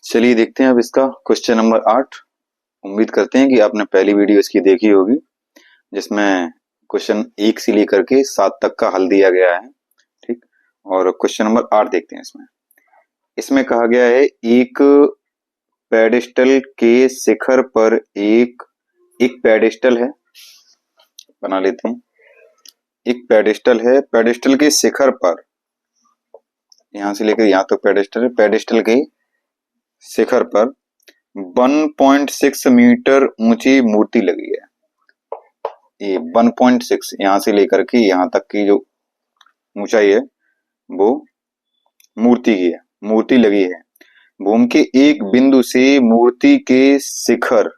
चलिए देखते हैं अब इसका क्वेश्चन नंबर 8। उम्मीद करते हैं कि आपने पहली वीडियो इसकी देखी होगी, जिसमें क्वेश्चन 1 से लेकर के 7 तक का हल दिया गया है। ठीक, और क्वेश्चन नंबर 8 देखते हैं। इसमें इसमें कहा गया है एक पेडिस्टल के शिखर पर एक एक पेडिस्टल है, बना लेते हैं। एक पेडिस्टल है, पेडिस्टल के शिखर पर, यहां से लेकर यहां तक पेडिस्टल है, पेडिस्टल के शिखर पर 1.6 मीटर ऊंची मूर्ति लगी है। ये 1.6 यहां से लेकर के यहां तक की जो ऊंचाई है वो मूर्ति की है, मूर्ति लगी है। भूमि के एक बिंदु से मूर्ति के शिखर,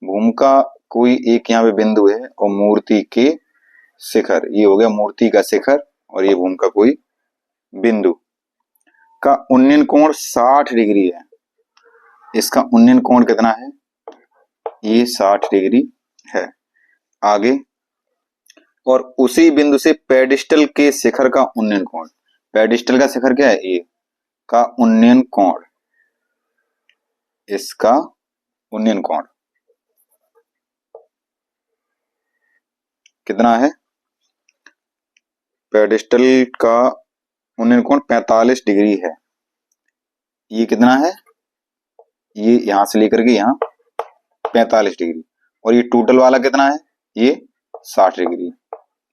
भूमि का कोई एक यहाँ पे बिंदु है और मूर्ति के शिखर, ये हो गया मूर्ति का शिखर और ये भूमि का कोई बिंदु का उन्नयन कोण 60 डिग्री है। इसका उन्नयन कोण कितना है? ये 60 डिग्री है। आगे, और उसी बिंदु से पेडिस्टल के शिखर का उन्नयन कोण, पेडिस्टल का शिखर क्या है? ये का उन्नयन कोण, इसका उन्नयन कोण कितना है? पेडिस्टल का उन्नयन कोण 45 डिग्री है। ये कितना है? ये यहां से लेकर के यहां 45 डिग्री, और ये टोटल वाला कितना है? ये 60 डिग्री।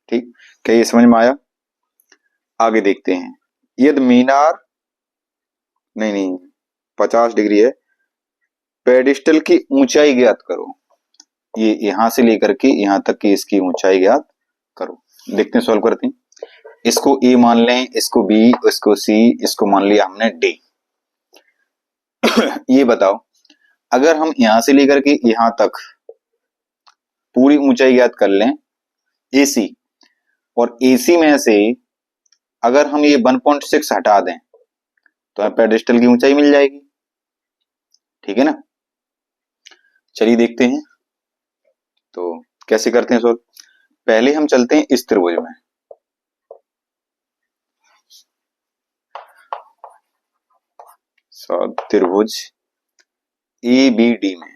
ठीक, क्या ये समझ में आया? आगे देखते हैं। यदि मीनार, नहीं 50 डिग्री है, पेडिस्टल की ऊंचाई ज्ञात करो। ये यहां से लेकर के यहां तक की इसकी ऊंचाई ज्ञात करो। देखते हैं, सॉल्व करते हैं। इसको ए मान लें, इसको बी, इसको सी, इसको मान लिया हमने डी। ये बताओ, अगर हम यहां से लेकर के यहां तक पूरी ऊंचाई ज्ञात कर लें एसी, और एसी में से अगर हम ये 1.6 हटा दें तो हमें पेडिस्टल की ऊंचाई मिल जाएगी। ठीक है ना? चलिए देखते हैं तो कैसे करते हैं सॉल्व। पहले हम चलते हैं इस त्रिभुज में। त्रिभुज एबीडी में,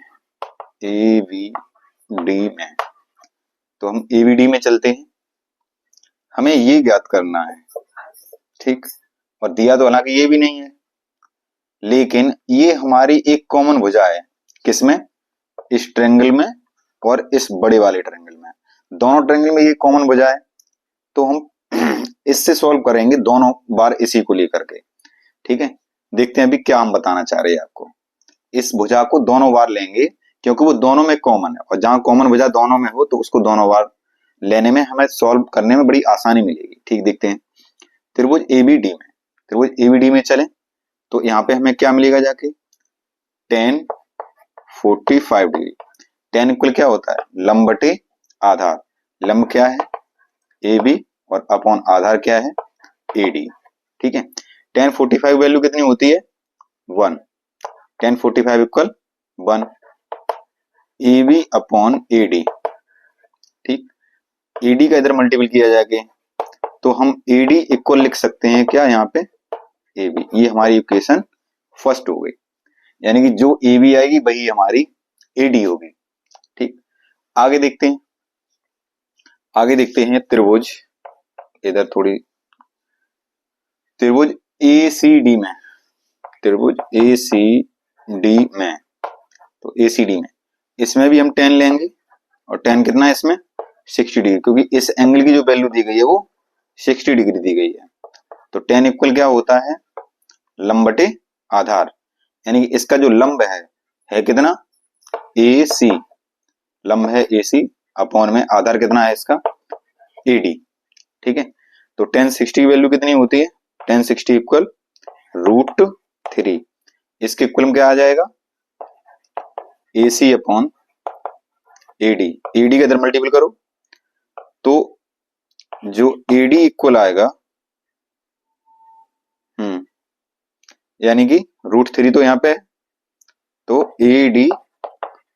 एबीडी में, तो हम एबीडी में चलते हैं। हमें ये ज्ञात करना है। ठीक, और दिया तो हालांकि ये भी नहीं है, लेकिन ये हमारी एक कॉमन भुजा है। किसमें? इस ट्रायंगल में और इस बड़े वाले ट्रायंगल में। दोनों ट्रायंगल में ये कॉमन भुजा है, तो हम इससे सॉल्व करेंगे दोनों बार इसी को लेकर के। ठीक है, देखते हैं अभी क्या हम बताना चाह रहे हैं आपको। इस भुजा को दोनों बार लेंगे क्योंकि वो दोनों में कॉमन है, और जहां कॉमन भुजा दोनों में हो तो उसको दोनों बार लेने में हमें सॉल्व करने में बड़ी आसानी मिलेगी। ठीक, देखते हैं। त्रिभुज एबीडी में, त्रिभुज एबीडी में चलें तो यहाँ पे हमें क्या मिलेगा जाके? tan 45 degree. tan इक्वल क्या होता है? लंब बटे आधार। लंब क्या है? ए बी, और अपॉन आधार क्या है? ए डी। ठीक है, tan 45 वैल्यू कितनी होती है? 1। tan 45 equal 1, A B upon A D. ठीक, ए डी का इधर मल्टीपल किया जाके तो हम ए डी इक्वल लिख सकते हैं क्या यहाँ पे? A B. ये हमारी इक्वेशन फर्स्ट हो गई, यानी कि जो ए बी आएगी वही हमारी ए डी होगी। ठीक, आगे देखते हैं। आगे देखते हैं त्रिभुज, इधर थोड़ी, त्रिभुज ए सी डी में, त्रिभुज ए सी डी में, तो ए सी डी में इसमें भी हम tan लेंगे, और tan कितना है इसमें? 60 डिग्री, क्योंकि इस एंगल की जो वैल्यू दी गई है वो 60 डिग्री दी गई है। तो tan इक्वल क्या होता है? लंब बटे आधार, यानी कि इसका जो लंब है कितना? ए सी, लंब है ए सी, अपॉन में आधार कितना है इसका? ए डी। ठीक है, तो tan 60 की वैल्यू कितनी होती है? tan 60 equal √3। इसके इक्वल क्या आ जाएगा? A C upon A D. A D का इधर मल्टीपल करो तो जो ए डी इक्वल आएगा, यानी कि √3 तो यहाँ पे है, तो ए डी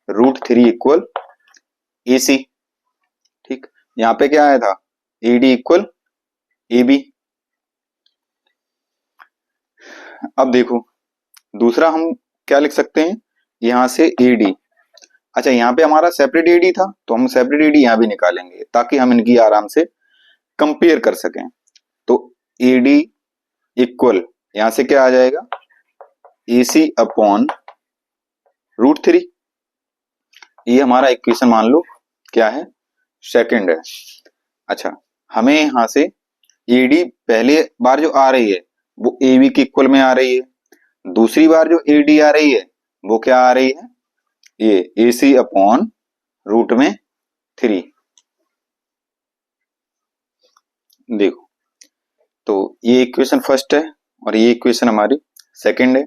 √3 इक्वल ए सी। ठीक, यहाँ पे क्या आया था? A D equal A B. अब देखो, दूसरा हम क्या लिख सकते हैं, यहां से AD। अच्छा, यहाँ पे हमारा सेपरेट AD था तो हम सेपरेट AD यहाँ भी निकालेंगे ताकि हम इनकी आराम से कंपेयर कर सकें। तो AD इक्वल यहां से क्या आ जाएगा, AC अपॉन √3। ये हमारा इक्वेशन मान लो क्या है, सेकंड है। अच्छा, हमें यहां से AD पहले बार जो आ रही है वो AB के इक्वल में आ रही है, दूसरी बार जो AD आ रही है वो क्या आ रही है, ये AC अपॉन √3। देखो, तो ये इक्वेशन फर्स्ट है और ये इक्वेशन हमारी सेकंड है।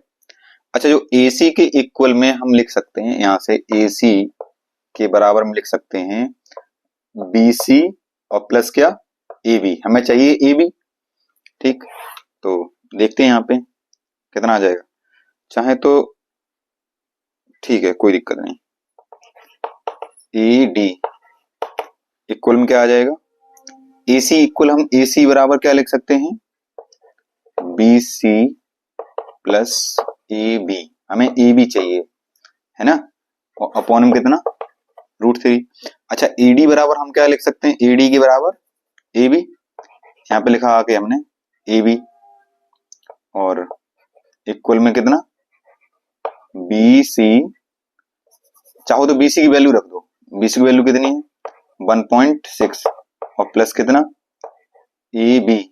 अच्छा, जो AC के इक्वल में हम लिख सकते हैं, यहां से AC के बराबर हम लिख सकते हैं BC और प्लस क्या, AB। हमें चाहिए AB, ठीक। तो देखते हैं यहाँ पे कितना आ जाएगा, चाहे तो ठीक है कोई दिक्कत नहीं। AD इक्वल में क्या आ जाएगा, AC इक्वल हम AC बराबर क्या लिख सकते हैं, BC प्लस AB। हमें AB चाहिए है ना, और अपॉन में कितना, √3। अच्छा, AD बराबर हम क्या लिख सकते हैं, AD के बराबर AB। यहाँ पे लिखा आके हमने AB और इक्वल में कितना, BC। चाहो तो BC की वैल्यू रख दो, BC की वैल्यू कितनी है 1.6 और प्लस कितना AB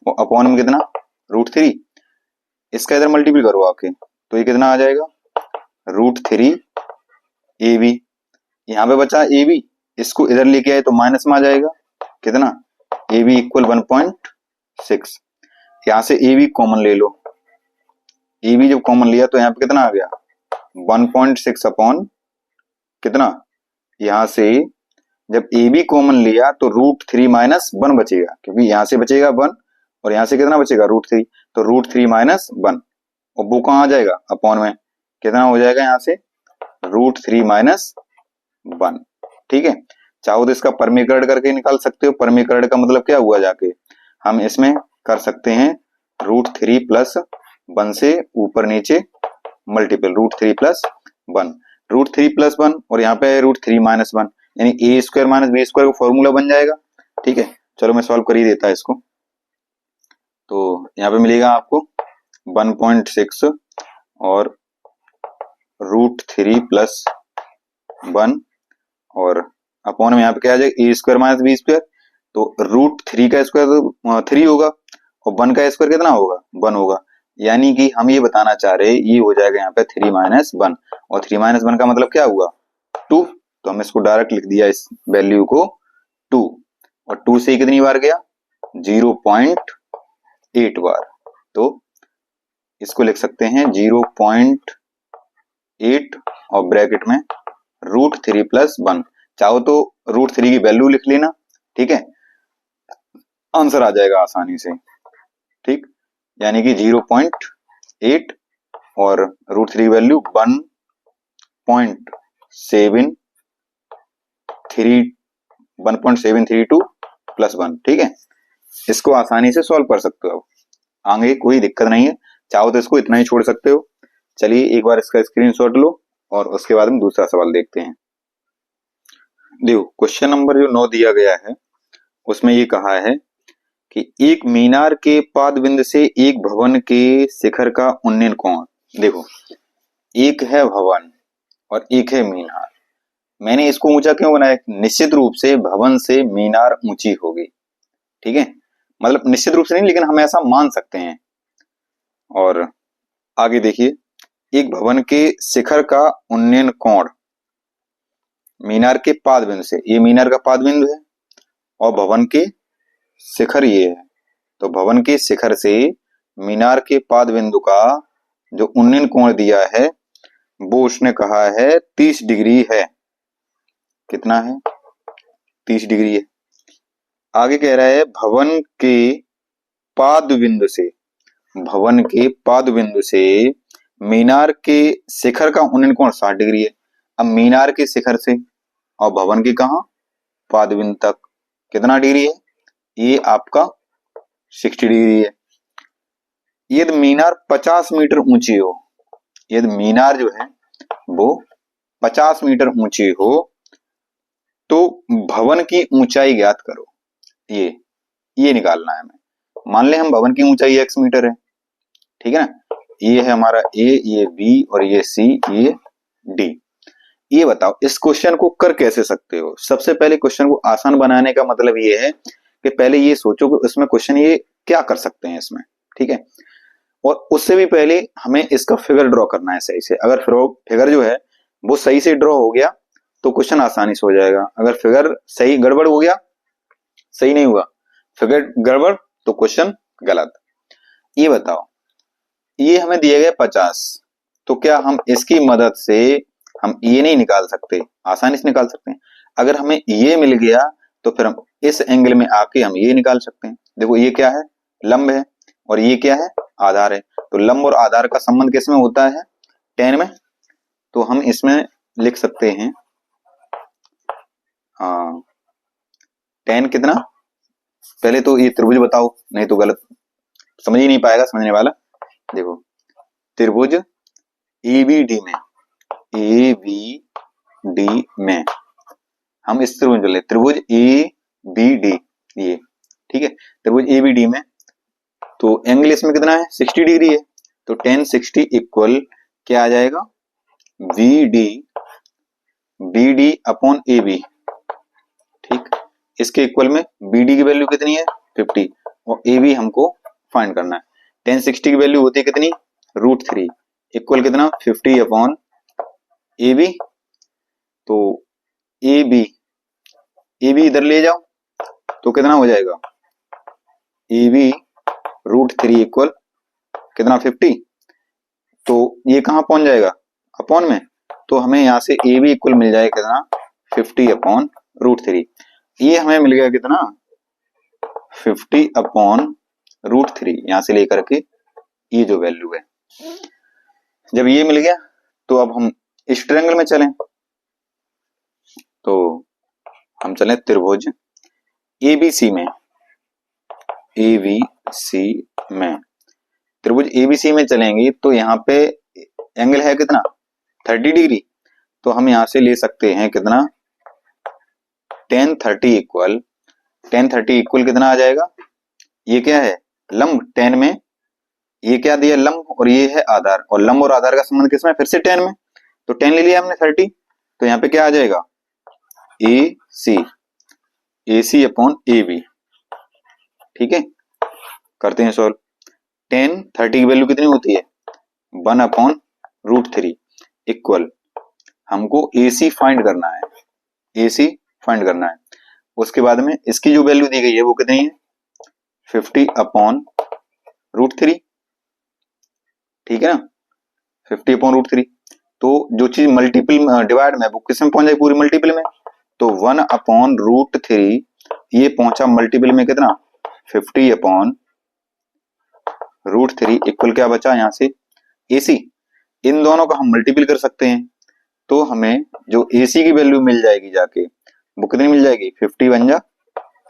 और अपॉन में कितना √3। इसका इधर मल्टीपल करो आके तो ये कितना आ जाएगा, √3 AB। यहाँ पे बचा AB, इसको इधर लेके आए तो माइनस में आ जाएगा कितना, AB इक्वल 1.6। यहाँ से AB कॉमन ले लो, AB जब कॉमन लिया तो यहाँ पे कितना आ गया 1.6 अपॉन कितना, यहाँ से जब AB कॉमन लिया तो √3 माइनस 1 बचेगा, क्योंकि यहाँ से बचेगा 1 और यहाँ से कितना बचेगा √3, तो √3 माइनस 1 और वो कहाँ आ जाएगा अपॉन में, कितना हो जाएगा यहाँ से √3 माइनस 1। ठीक है, चाहो तो इसका परमीकरण करके निकाल सकते हो। परमीकरण का मतलब क्या हुआ, जाके हम इसमें कर सकते हैं √3 प्लस 1 से ऊपर नीचे मल्टीपल, √3 प्लस 1, √3 प्लस 1 और यहाँ पे √3 माइनस 1, यानी A² माइनस B² का फॉर्मूला बन जाएगा। ठीक है, चलो मैं सॉल्व कर ही देता है इसको। तो यहाँ पे मिलेगा आपको 1.6 और √3 प्लस 1 और अपॉन में यहाँ पे क्या आ जाएगा A² माइनस B²। तो √3 का स्क्वायर तो 3 होगा और 1 का स्क्वायर कितना होगा 1 होगा, यानी कि हम ये बताना चाह रहे हैं ये हो जाएगा यहाँ पे 3 माइनस 1 और 3 माइनस 1 का मतलब क्या हुआ 2। तो हम इसको डायरेक्ट लिख दिया इस वैल्यू को 2 और 2 से कितनी बार गया 0.8 बार, तो इसको लिख सकते हैं 0.8 और ब्रैकेट में √3 प्लस 1। चाहो तो √3 की वैल्यू लिख लेना, ठीक है, आंसर आ जाएगा आसानी से। ठीक, यानी कि 0.8 और √3 की वैल्यू 1.732 प्लस 1। ठीक है, इसको आसानी से सॉल्व कर सकते हो, आगे कोई दिक्कत नहीं है। चाहो तो इसको इतना ही छोड़ सकते हो। चलिए एक बार इसका स्क्रीनशॉट लो और उसके बाद में दूसरा सवाल देखते हैं। देखो, क्वेश्चन नंबर जो 9 दिया गया है उसमें ये कहा है कि एक मीनार के पाद बिंदु से एक भवन के शिखर का उन्नयन कोण। देखो, एक है भवन और एक है मीनार। मैंने इसको ऊंचा क्यों बनाया, निश्चित रूप से भवन से मीनार ऊंची होगी। ठीक है, मतलब निश्चित रूप से नहीं, लेकिन हम ऐसा मान सकते हैं। और आगे देखिए, एक भवन के शिखर का उन्नयन कोण मीनार के पाद बिंदु से, ये मीनार का पाद बिंदु है और भवन के शिखर ये है, तो भवन के शिखर से मीनार के पाद बिंदु का जो उन्नयन कोण दिया है वो उसने कहा है 30 डिग्री है। कितना है 30 डिग्री है। आगे कह रहा है भवन के पाद बिंदु से, भवन के पाद बिंदु से मीनार के शिखर का उन्नयन कोण 60 डिग्री है। अब मीनार के शिखर से और भवन के कहा पाद बिंदु तक कितना डिग्री है, ये आपका 60 डिग्री है। यदि मीनार 50 मीटर ऊंची हो, यदि मीनार जो है वो 50 मीटर ऊंची हो तो भवन की ऊंचाई ज्ञात करो। ये निकालना है हमें। मान ले हम भवन की ऊंचाई x मीटर है, ठीक है ना, ये है हमारा a, ये b और ये c, ये d। ये बताओ इस क्वेश्चन को कर कैसे सकते हो। सबसे पहले क्वेश्चन को आसान बनाने का मतलब ये है कि पहले ये सोचो कि उसमें क्वेश्चन ये क्या कर सकते हैं इसमें, ठीक है। और उससे भी पहले हमें इसका फिगर ड्रॉ करना है सही से। अगर फिगर जो है वो सही से ड्रॉ हो गया तो क्वेश्चन आसानी से हो जाएगा। अगर फिगर सही गड़बड़ हो गया, सही नहीं हुआ, फिगर गड़बड़, तो क्वेश्चन गलत। ये बताओ, ये हमें दिए गए 50, तो क्या हम इसकी मदद से हम ये नहीं निकाल सकते? आसानी से निकाल सकते हैं। अगर हमें ये मिल गया तो फिर हम इस एंगल में आके हम ये निकाल सकते हैं। देखो ये क्या है, लंब है, और ये क्या है, आधार है। तो लंब और आधार का संबंध किसमें होता है? tan में। तो हम इसमें लिख सकते हैं tan कितना, पहले तो ये त्रिभुज बताओ, नहीं तो गलत समझ ही नहीं पाएगा समझने वाला। देखो त्रिभुज ABD में, ABD में हम इस त्रिभुज ले, त्रिभुज ABD, ये ठीक है, त्रिभुज ABD में तो एंगल इसमें कितना है, 60 डिग्री है। तो tan 60 इक्वल क्या आ जाएगा, BD अपॉन AB, ठीक। इसके इक्वल में BD की वैल्यू कितनी है, 50, और AB हमको फाइंड करना है। tan 60 की वैल्यू होती है कितनी, √3 इक्वल कितना, 50 अपॉन AB। तो AB इधर ले जाओ तो कितना हो जाएगा, AB √3 इक्वल कितना, 50। तो ये कहां पहुंच जाएगा, अपॉन में। तो हमें यहां से AB इक्वल मिल जाएगा कितना, 50 अपॉन √3। ये हमें मिल गया कितना, 50 अपॉन √3, यहां से लेकर के ये जो वैल्यू है। जब ये मिल गया तो अब हम इस ट्रायंगल में चलें। तो हम चलें त्रिभुज ABC में, ABC में, त्रिभुज ABC में चलेंगे तो यहाँ पे एंगल है कितना, 30 डिग्री। तो हम यहां से ले सकते हैं कितना, tan 30 इक्वल कितना आ जाएगा, ये क्या है, लंब, tan में ये क्या दिया, लंब, और ये है आधार, और लंब और आधार का संबंध किसमें, फिर से tan में। तो tan ले लिया हमने 30, तो यहाँ पे क्या आ जाएगा, AC अपॉन AB, ठीक है। करते हैं सॉल्व। tan 30 की वैल्यू कितनी होती है, 1 अपॉन √3 इक्वल, हमको AC फाइंड करना है, AC फाइंड करना है। उसके बाद में इसकी जो वैल्यू दी गई है वो कितनी है, 50 अपॉन √3, ठीक है ना, 50 अपॉन √3। तो जो चीज मल्टीपल डिवाइड में वो किस में पहुंच जाए, पूरी मल्टीपल में। तो 1 अपॉन √3 ये पहुंचा मल्टीपल में कितना, 50 अपॉन √3 इक्वल क्या बचा यहाँ से, AC। इन दोनों का हम मल्टीपल कर सकते हैं तो हमें जो AC की वैल्यू मिल जाएगी जाके वो कितनी मिल जाएगी, 50 बन जा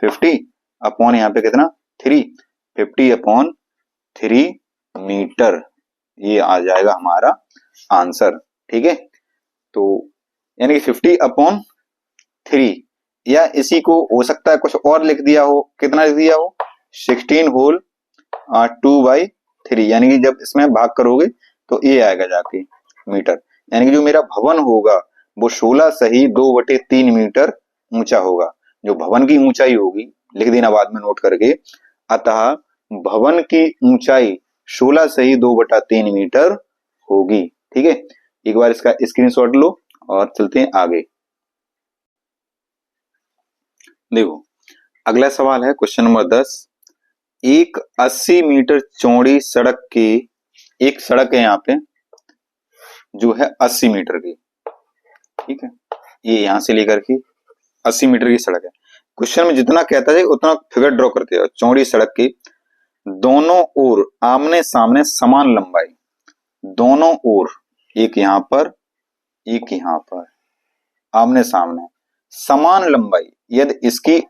50 अपॉन यहाँ पे कितना, 3, 50 अपॉन 3 मीटर, ये आ जाएगा हमारा आंसर, ठीक है। तो यानी कि 50 अपॉन 3, या इसी को हो सकता है कुछ और लिख दिया हो, कितना लिख दिया हो, 16 होल 2/3, यानी कि जब इसमें भाग करोगे तो ये आएगा जाके मीटर। यानी कि जो मेरा भवन होगा वो 16 सही 2/3 मीटर ऊंचा होगा। जो भवन की ऊंचाई होगी लिख देना बाद में नोट करके, अतः भवन की ऊंचाई 16 सही 2/3 मीटर होगी, ठीक है। एक बार इसका स्क्रीनशॉट लो और चलते हैं आगे। देखो अगला सवाल है क्वेश्चन नंबर 10। एक 80 मीटर चौड़ी सड़क की, एक सड़क है यहाँ पे जो है 80 मीटर की, ठीक है, ये यहां से लेकर के 80 मीटर की सड़क है। क्वेश्चन में जितना कहता है उतना फिगर ड्रॉ करते हैं। चौड़ी सड़क की दोनों ओर आमने सामने समान लंबाई, दोनों ओर, एक यहां पर एक यहां पर, आमने सामने समान लंबाई। यदि इसकी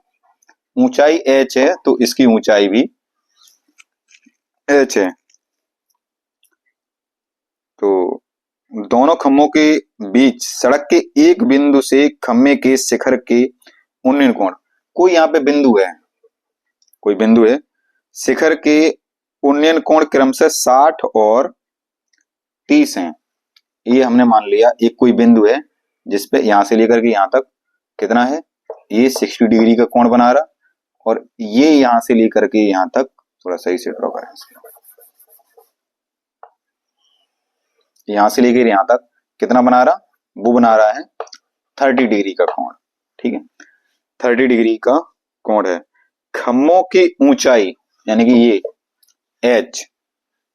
ऊंचाई h है तो इसकी ऊंचाई भी h है, दोनों खम्भों के बीच सड़क के एक बिंदु से खम्भे के शिखर के उन्नयन कोण। कोई यहाँ पे बिंदु है, कोई बिंदु है, शिखर के उन्नयन कोण क्रमशः 60 और 30 हैं। ये हमने मान लिया एक कोई बिंदु है जिसपे यहां से लेकर के यहां तक कितना है, ये 60 डिग्री का कोण बना रहा, और ये यहां से लेकर के यहां तक, थोड़ा सही से ड्रॉ करें इसको, यहां से लेकर यहां तक कितना बना रहा, वो बना रहा है 30 डिग्री का कोण। ठीक है, 30 डिग्री का कोण है। खम्भों की ऊंचाई यानी कि ये h,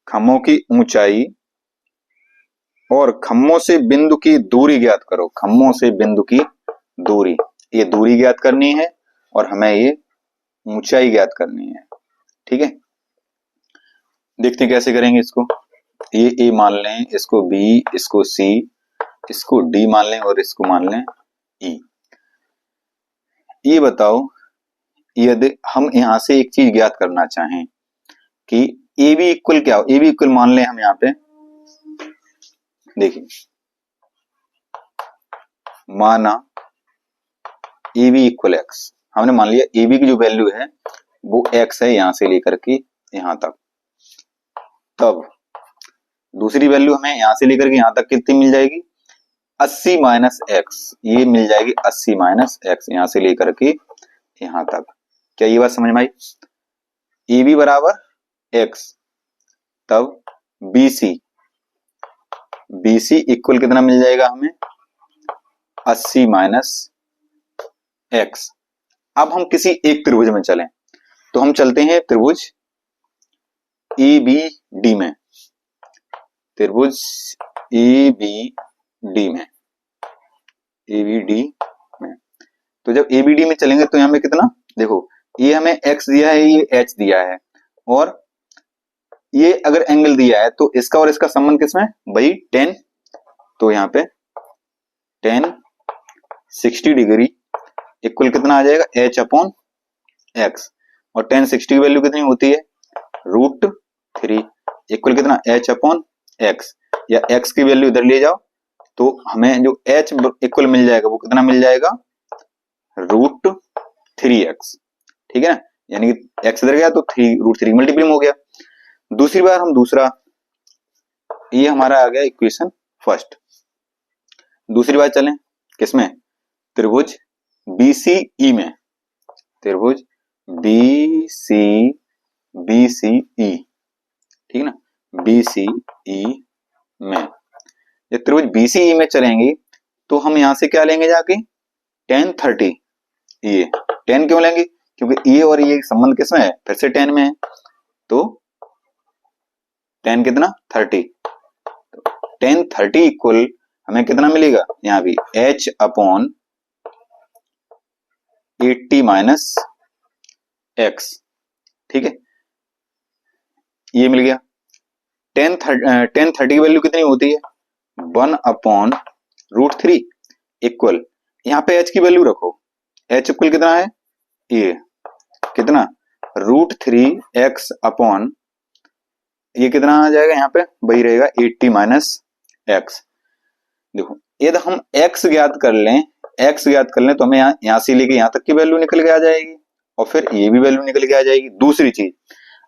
खम्भों की ऊंचाई और खम्भों से बिंदु की दूरी ज्ञात करो। खम्भों से बिंदु की दूरी, ये दूरी ज्ञात करनी है और हमें ये ऊंचाई ज्ञात करनी है। ठीक है, देखते हैं कैसे करेंगे इसको। ये a मान लें, इसको b, इसको c, इसको d मान लें और इसको मान लें e। ये बताओ, यदि हम यहां से एक चीज ज्ञात करना चाहें कि ए बी इक्वल क्या हो, ए बी इक्वल मान लें हम यहाँ पे, देखिए माना ए बी इक्वल एक्स, हमने मान लिया ए बी की जो वैल्यू है वो एक्स है यहां से लेकर के यहां तक। तब दूसरी वैल्यू हमें यहां से लेकर के यहां तक कितनी मिल जाएगी, 80 माइनस एक्स, ये मिल जाएगी 80 माइनस एक्स यहां से लेकर के यहां तक। क्या ये बात समझ में आई? ए बी बराबर एक्स, तब B C, B C equal कितना मिल जाएगा हमें, 80 माइनस एक्स। अब हम किसी एक त्रिभुज में चलें, तो हम चलते हैं त्रिभुज ए बी डी में, त्रिभुज ए बी डी में, ए बी डी में। तो जब ए बी डी में चलेंगे तो यहां पे कितना, देखो ये हमें एक्स दिया है, ये एच दिया है, और ये अगर एंगल दिया है तो इसका और इसका संबंध किसमें, भाई 10। तो यहाँ पे 10 60 डिग्री इक्वल कितना आ जाएगा, h अपॉन एक्स, और 10 60 की वैल्यू कितनी होती है, √3 इक्वल कितना, h अपॉन एक्स, या x की वैल्यू इधर ले जाओ तो हमें जो h इक्वल मिल जाएगा वो कितना मिल जाएगा, √3x। ठीक है ना, यानी कि x इधर गया तो √3 मल्टीप्लाई हो गया। दूसरी बार हम दूसरा, ये हमारा आ गया इक्वेशन फर्स्ट। दूसरी बार चलें किसमें, त्रिभुज BCE में, त्रिभुज BCE, ठीक है ना, BCE में, ये त्रिभुज BCE में चलेंगे तो हम यहां से क्या लेंगे जाके, tan 30। ये 10 क्यों लेंगे, क्योंकि ये और ये संबंध किसमें है, फिर से 10 में है, तो tan कितना 30, tan 30 इक्वल हमें कितना मिलेगा, यहां भी h अपॉन 80 माइनस एक्स। ठीक है, ये मिल गया। tan 30 की वैल्यू कितनी होती है, 1 अपॉन √3 इक्वल, यहाँ पे h की वैल्यू रखो, h इक्वल कितना है, ये कितना, √3x अपॉन, ये कितना आ जाएगा, यहाँ पे वही रहेगा 80 माइनस एक्स। देखो यदि हम x ज्ञात कर लें, x ज्ञात कर लें तो हमें यहाँ से लेके यहाँ तक की वैल्यू निकल के आ जाएगी, और फिर ये भी वैल्यू निकल के आ जाएगी। दूसरी चीज,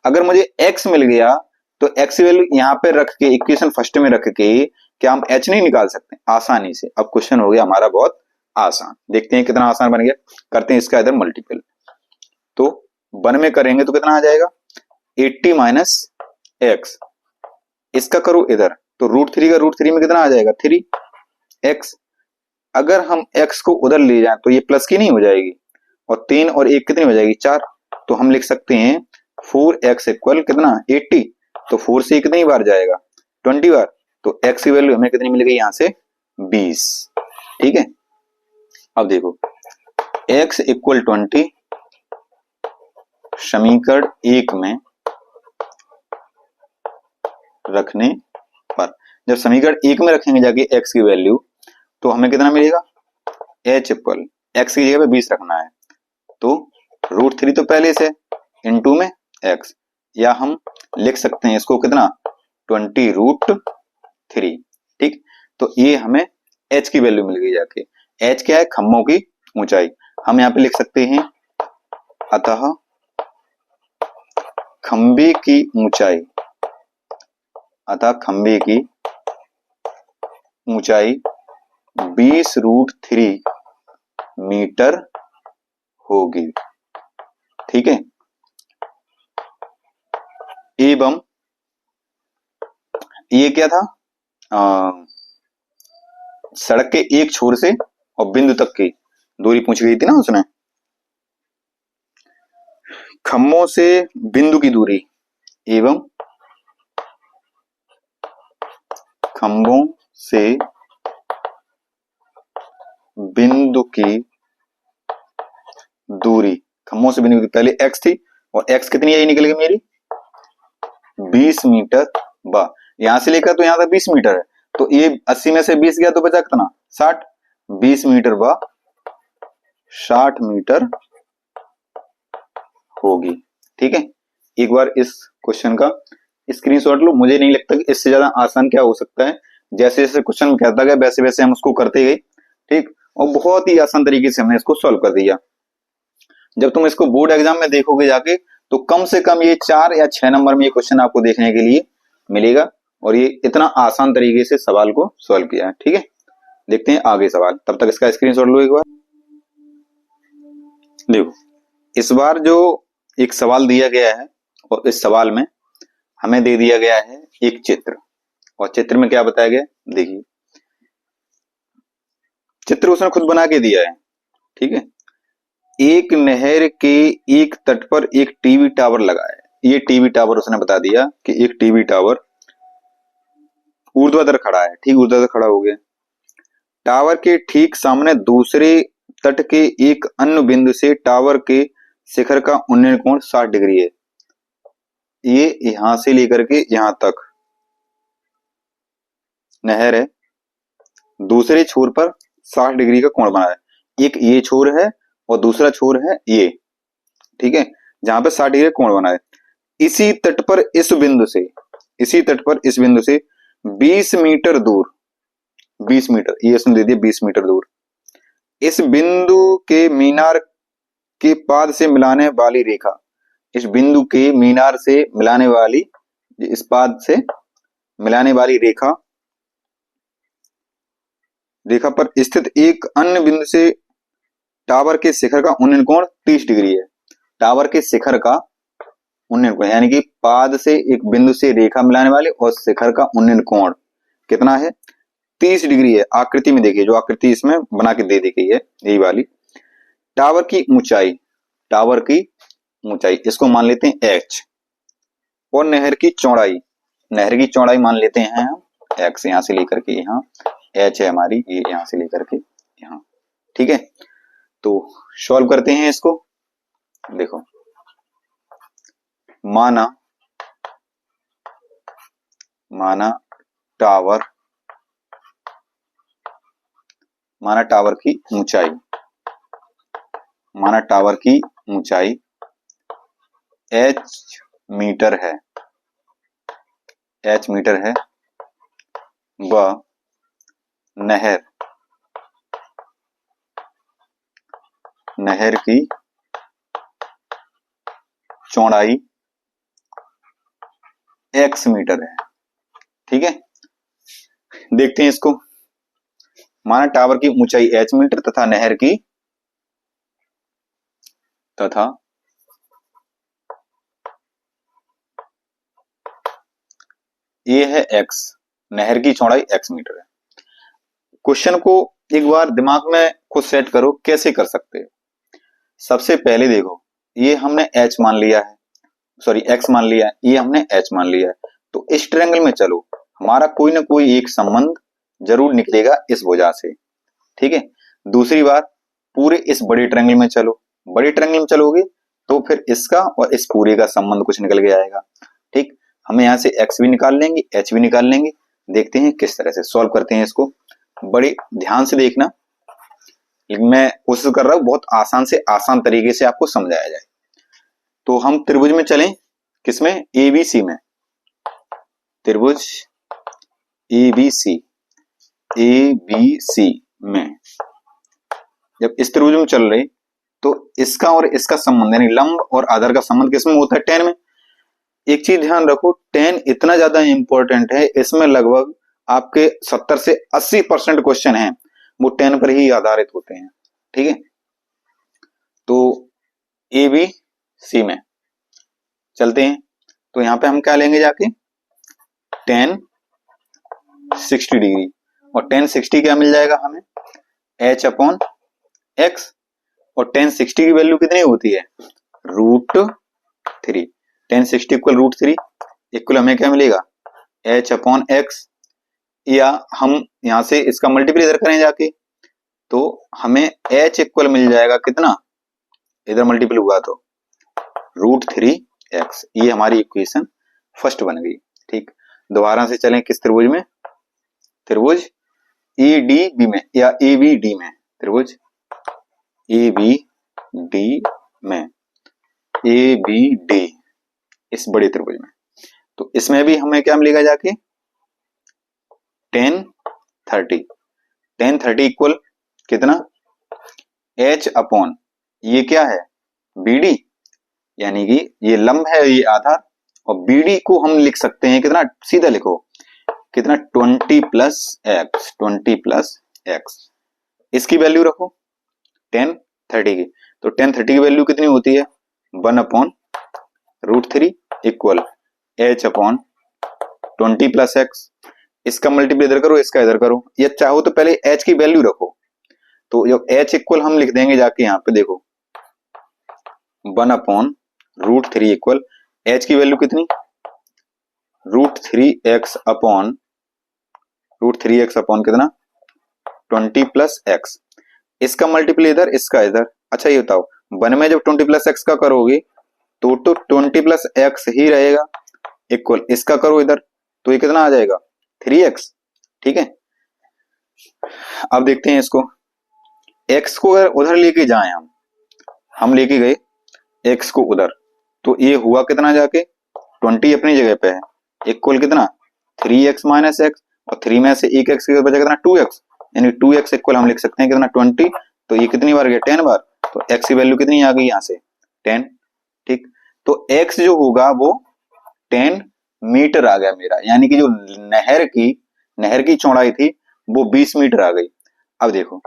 अगर मुझे x मिल गया तो x की वैल्यू यहाँ पे रख के, इक्वेशन फर्स्ट में रख के क्या हम h नहीं निकाल सकते आसानी से। अब क्वेश्चन हो गया हमारा बहुत आसान, देखते हैं कितना आसान बन गया। करते हैं इसका इधर मल्टीपल, तो 1 में करेंगे तो कितना आ जाएगा, 80 माइनस एक्स, इसका करो इधर तो √3 का √3 में कितना आ जाएगा, 3x। अगर हम x को उधर ले जाएं तो ये प्लस की नहीं हो जाएगी, और 3 और 1 कितनी हो जाएगी, 4। तो हम लिख सकते हैं 4x इक्वल कितना, 80। तो 4 से कितनी बार जाएगा, 20 बार। तो x की वैल्यू हमें कितनी मिल गई, यहां से 20। ठीक है, अब देखो x इक्वल 20 समीकरण 1 में रखने पर, जब समीकरण 1 में रखेंगे जाके x की वैल्यू, तो हमें कितना मिलेगा, h इक्वल x की जगह पे 20 रखना है, तो √3 तो पहले से इनटू में x, या हम लिख सकते हैं इसको कितना, 20 √3। ठीक, तो ये हमें h की वैल्यू मिल गई जाके। h क्या है? खम्भों की ऊंचाई। हम यहाँ पे लिख सकते हैं अतः खंबे की ऊंचाई, अतः खंबे की ऊंचाई 20√3 मीटर होगी। ठीक है। एवं ये क्या था? सड़क के एक छोर से और बिंदु तक की दूरी पूछ गई थी ना उसने। खम्भों से बिंदु की दूरी एवं खम्भों से बिंदु की दूरी, खम्भों से बिंदु की पहले x थी और x कितनी यही निकल गई मेरी 20 मीटर बा। यहां से लेकर तो यहां तक 20 मीटर है, तो ये 80 में से 20 गया तो बचा कितना 60। 20 मीटर बा 60 मीटर होगी। ठीक है। एक बार इस क्वेश्चन का स्क्रीनशॉट लो। मुझे नहीं लगता कि इससे ज्यादा आसान क्या हो सकता है। जैसे जैसे क्वेश्चन कहता गया वैसे वैसे हम उसको करते गए। ठीक। और बहुत ही आसान तरीके से हमने इसको सॉल्व कर दिया। जब तुम इसको बोर्ड एग्जाम में देखोगे जाके तो कम से कम ये 4 या 6 नंबर में ये क्वेश्चन आपको देखने के लिए मिलेगा। और ये इतना आसान तरीके से सवाल को सॉल्व किया है। ठीक है। देखते हैं आगे सवाल। तब तक इसका स्क्रीनशॉट लो एक बार। देखो इस बार जो एक सवाल दिया गया है और इस सवाल में हमें दे दिया गया है एक चित्र। और चित्र में क्या बताया गया देखिए। चित्र उसने खुद बना के दिया है। ठीक है। एक नहर के एक तट पर एक टीवी टावर लगा है। ये टीवी टावर उसने बता दिया कि एक टीवी टावर ऊर्ध्वाधर खड़ा है। ठीक, ऊर्ध्वाधर खड़ा हो गया। टावर के ठीक सामने दूसरे तट के एक अन्य बिंदु से टावर के शिखर का उन्नयन कोण 60 डिग्री है। ये यहां से लेकर के यहां तक नहर है, दूसरे छोर पर 60 डिग्री का कोण बना है। एक ये छोर है और दूसरा छोर है ये। ठीक है। जहां पे 60 डिग्री कोण बना है। इसी तट पर इस बिंदु से, इसी तट पर इस बिंदु से 20 मीटर दूर, 20 मीटर ये उसने दे दिया 20 मीटर दूर, इस बिंदु के मीनार के पाद से मिलाने वाली रेखा, इस बिंदु के मीनार से मिलाने वाली, इस पाद से मिलाने वाली रेखा रेखा पर स्थित एक अन्य बिंदु से टावर के शिखर का उन्नयन कोण 30 डिग्री है। टावर के शिखर का उन्नयन कोण यानी कि पाद से एक बिंदु से रेखा मिलाने वाले और शिखर का उन्नयन कोण कितना है 30 डिग्री है। आकृति में देखिए, जो आकृति इसमें बना के दे दी गई है यही वाली। टावर की ऊंचाई, टावर की ऊंचाई इसको मान लेते हैं h। और नहर की चौड़ाई, नहर की चौड़ाई मान लेते हैं हम x। यहां से लेकर के यहाँ h है हमारी, ये यहां से लेकर के यहाँ। ठीक है। तो सॉल्व करते हैं इसको। देखो माना टावर, माना टावर की ऊंचाई, माना टावर की ऊंचाई h मीटर है, h मीटर है व नहर, नहर की चौड़ाई x मीटर है। ठीक है। देखते हैं इसको। माना टावर की ऊंचाई h मीटर तथा नहर की ये है x, नहर की चौड़ाई x मीटर है। क्वेश्चन को एक बार दिमाग में खुद सेट करो कैसे कर सकते हो। सबसे पहले देखो ये हमने h मान लिया है, सॉरी x मान लिया है, ये हमने h मान लिया है। तो इस ट्रायंगल में चलो, हमारा कोई ना कोई एक संबंध जरूर निकलेगा इस वजह से। ठीक है। दूसरी बात, पूरे इस बड़े ट्रायंगल में चलो, बड़े ट्रायंगल में चलोगे तो फिर इसका और इस पूरे का संबंध कुछ निकल के आएगा। ठीक। हम यहाँ से x भी निकाल लेंगे, h भी निकाल लेंगे। देखते हैं किस तरह से सॉल्व करते हैं इसको। बड़े ध्यान से देखना, मैं कोशिश कर रहा हूं बहुत आसान से आसान तरीके से आपको समझाया जाए। तो हम त्रिभुज में चलें, किसमें ABC में, त्रिभुज ABC। ABC में जब इस त्रिभुज में चल रही तो इसका और इसका संबंध यानी लंब और आधार का संबंध किसमें होता है? tan में। एक चीज ध्यान रखो, tan इतना ज्यादा इंपॉर्टेंट है, इसमें लगभग आपके 70 से 80% क्वेश्चन हैं वो tan पर ही आधारित होते हैं। ठीक है, तो ABC में चलते हैं तो यहां पे हम क्या लेंगे जाके tan 60 डिग्री, और tan 60 क्या मिल जाएगा हमें? h/x, और tan 60 की वैल्यू कितनी होती है? √3। tan 60 इक्वल √3 इक्वल हमें क्या मिलेगा? h/x, या हम यहां से इसका मल्टीपल इधर करें जाके तो हमें h इक्वल मिल जाएगा कितना? इधर मल्टीपल हुआ तो √3x। ये हमारी इक्वेशन फर्स्ट बन गई। ठीक, दोबारा से चलें किस त्रिभुज में? त्रिभुज EDB में या ABD में, त्रिभुज ABD में, ABD इस बड़े त्रिभुज में, तो इसमें भी हमें क्या मिलेगा जाके? tan 30 इक्वल कितना? h/, ये क्या है? BD, यानी कि ये लंब है, ये आधार, और BD को हम लिख सकते हैं कितना? सीधा लिखो कितना? 20 + x। इसकी वैल्यू रखो tan 30 की, तो tan 30 की वैल्यू कितनी होती है? 1/√3 इक्वल h/20 + x। इसका मल्टीप्लाई इधर करो, इसका इधर करो, या चाहो तो पहले h की वैल्यू रखो, तो जब h इक्वल हम लिख देंगे जाके यहाँ पे देखो 1/√3 इक्वल h की वैल्यू कितनी? √3x अपॉन कितना? 20 + x। इसका मल्टीप्लाई इधर, इसका इधर। अच्छा ये बताओ, 1 में जब 20 + x का करोगे तो 20 + x ही रहेगा, इक्वल इसका करो इधर तो ये कितना आ जाएगा? 3x। ठीक है, अब देखते हैं इसको, x को अगर उधर लेके जाएं हम लेके गए x को उधर, तो ये हुआ कितना जाके? 20 अपनी जगह पे है, इक्वल कितना? 3x - x, और 3 में से एक x के बचा कितना? 2x, यानी 2x इक्वल हम लिख सकते हैं कितना? 20। तो ये कितनी बार गया? 10 बार। तो x की वैल्यू कितनी आ गई यहाँ से? 10। ठीक, तो x जो होगा वो 10 मीटर आ गया मेरा, यानी कि जो नहर की चौड़ाई थी वो 20 मीटर आ गई। अब देखो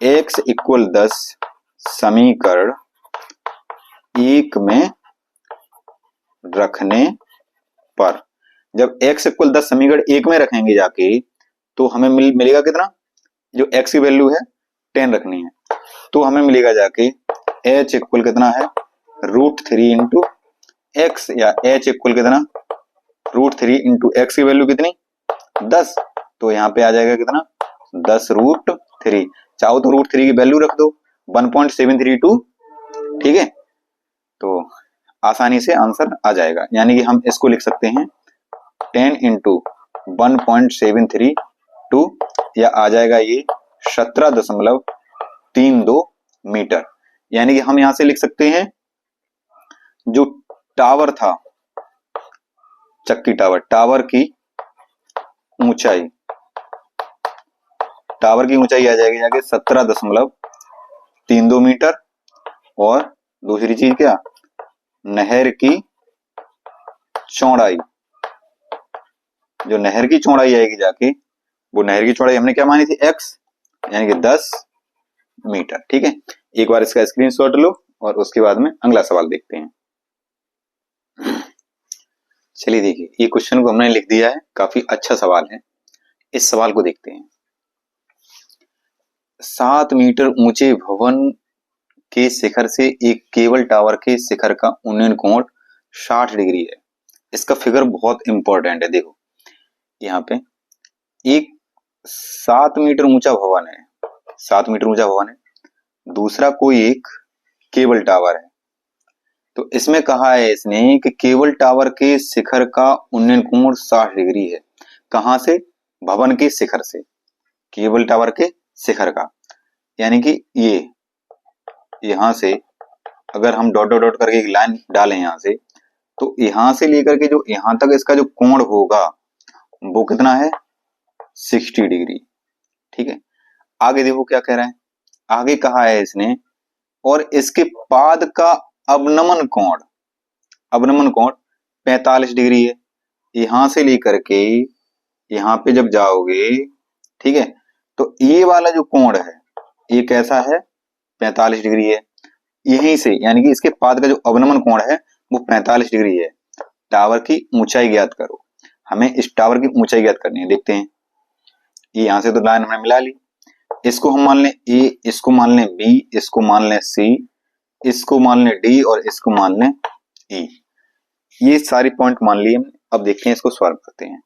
x इक्वल 10 समीकरण 1 में रखने पर, जब x इक्वल 10 समीकरण 1 में रखेंगे जाके तो हमें मिलेगा कितना? जो x की वैल्यू है 10 रखनी है, तो हमें मिलेगा जाके h इक्वल कितना है? √3 × x, या h इक्वल कितना? √3 × x की वैल्यू कितनी? 10। तो यहाँ पे आ जाएगा कितना? 10√3। चाहो तो √3 की वैल्यू रख दो 1.732। ठीक है, तो आसानी से आंसर आ जाएगा, यानी कि हम इसको लिख सकते हैं 10 × 1.732, या आ जाएगा ये 17.32 मीटर। यानी कि हम यहां से लिख सकते हैं जो टावर था, चक्की टावर की ऊंचाई आ जाएगी जाके 17.32 मीटर, और दूसरी चीज क्या? नहर की चौड़ाई, जो नहर की चौड़ाई आएगी जाके, वो नहर की चौड़ाई हमने क्या मानी थी? x, यानी कि 10 मीटर। ठीक है, एक बार इसका स्क्रीनशॉट लो और उसके बाद में अगला सवाल देखते हैं। चलिए देखिए, ये क्वेश्चन को हमने लिख दिया है, काफी अच्छा सवाल है। इस सवाल को देखते हैं। 7 मीटर ऊंचे भवन के शिखर से एक केबल टावर के शिखर का उन्नयन कोण 60 डिग्री है। इसका फिगर बहुत इंपॉर्टेंट है। देखो यहाँ पे एक 7 मीटर ऊंचा भवन है, 7 मीटर ऊंचा भवन है, दूसरा कोई एक केबल टावर है। तो इसमें कहा है इसने कि केबल टावर के शिखर का उन्नयन कोण 60 डिग्री है। कहां से? भवन के शिखर से, केबल टावर के शिखर का, यानी कि ये यहां से अगर हम डॉट डॉट डॉट करके एक लाइन डालें यहां से, तो यहां से लेकर के जो यहां तक इसका जो कोण होगा वो कितना है? 60 डिग्री। ठीक है, आगे देखो क्या कह रहा है, आगे कहा है इसने, और इसके पाद का अवनमन कोण, अवनमन कोण 45 डिग्री है। यहां से लेकर के यहां पे जब जाओगे, ठीक है, तो ये वाला जो कोण है ये कैसा है, 45 डिग्री है। यहीं से यानी कि इसके पाद का जो अवनमन कोण है वो 45 डिग्री है। टावर की ऊंचाई ज्ञात करो, हमें इस टावर की ऊंचाई ज्ञात करनी है। देखते हैं, ये यहां से तो लाइन हमने मिला ली, इसको हम मान लें ए, इसको मान लें बी, इसको मान लें सी, इसको मान लें डी और इसको मान लें ई। ये सारी पॉइंट मान लिए हमने। अब देखते हैं इसको सॉल्व करते हैं।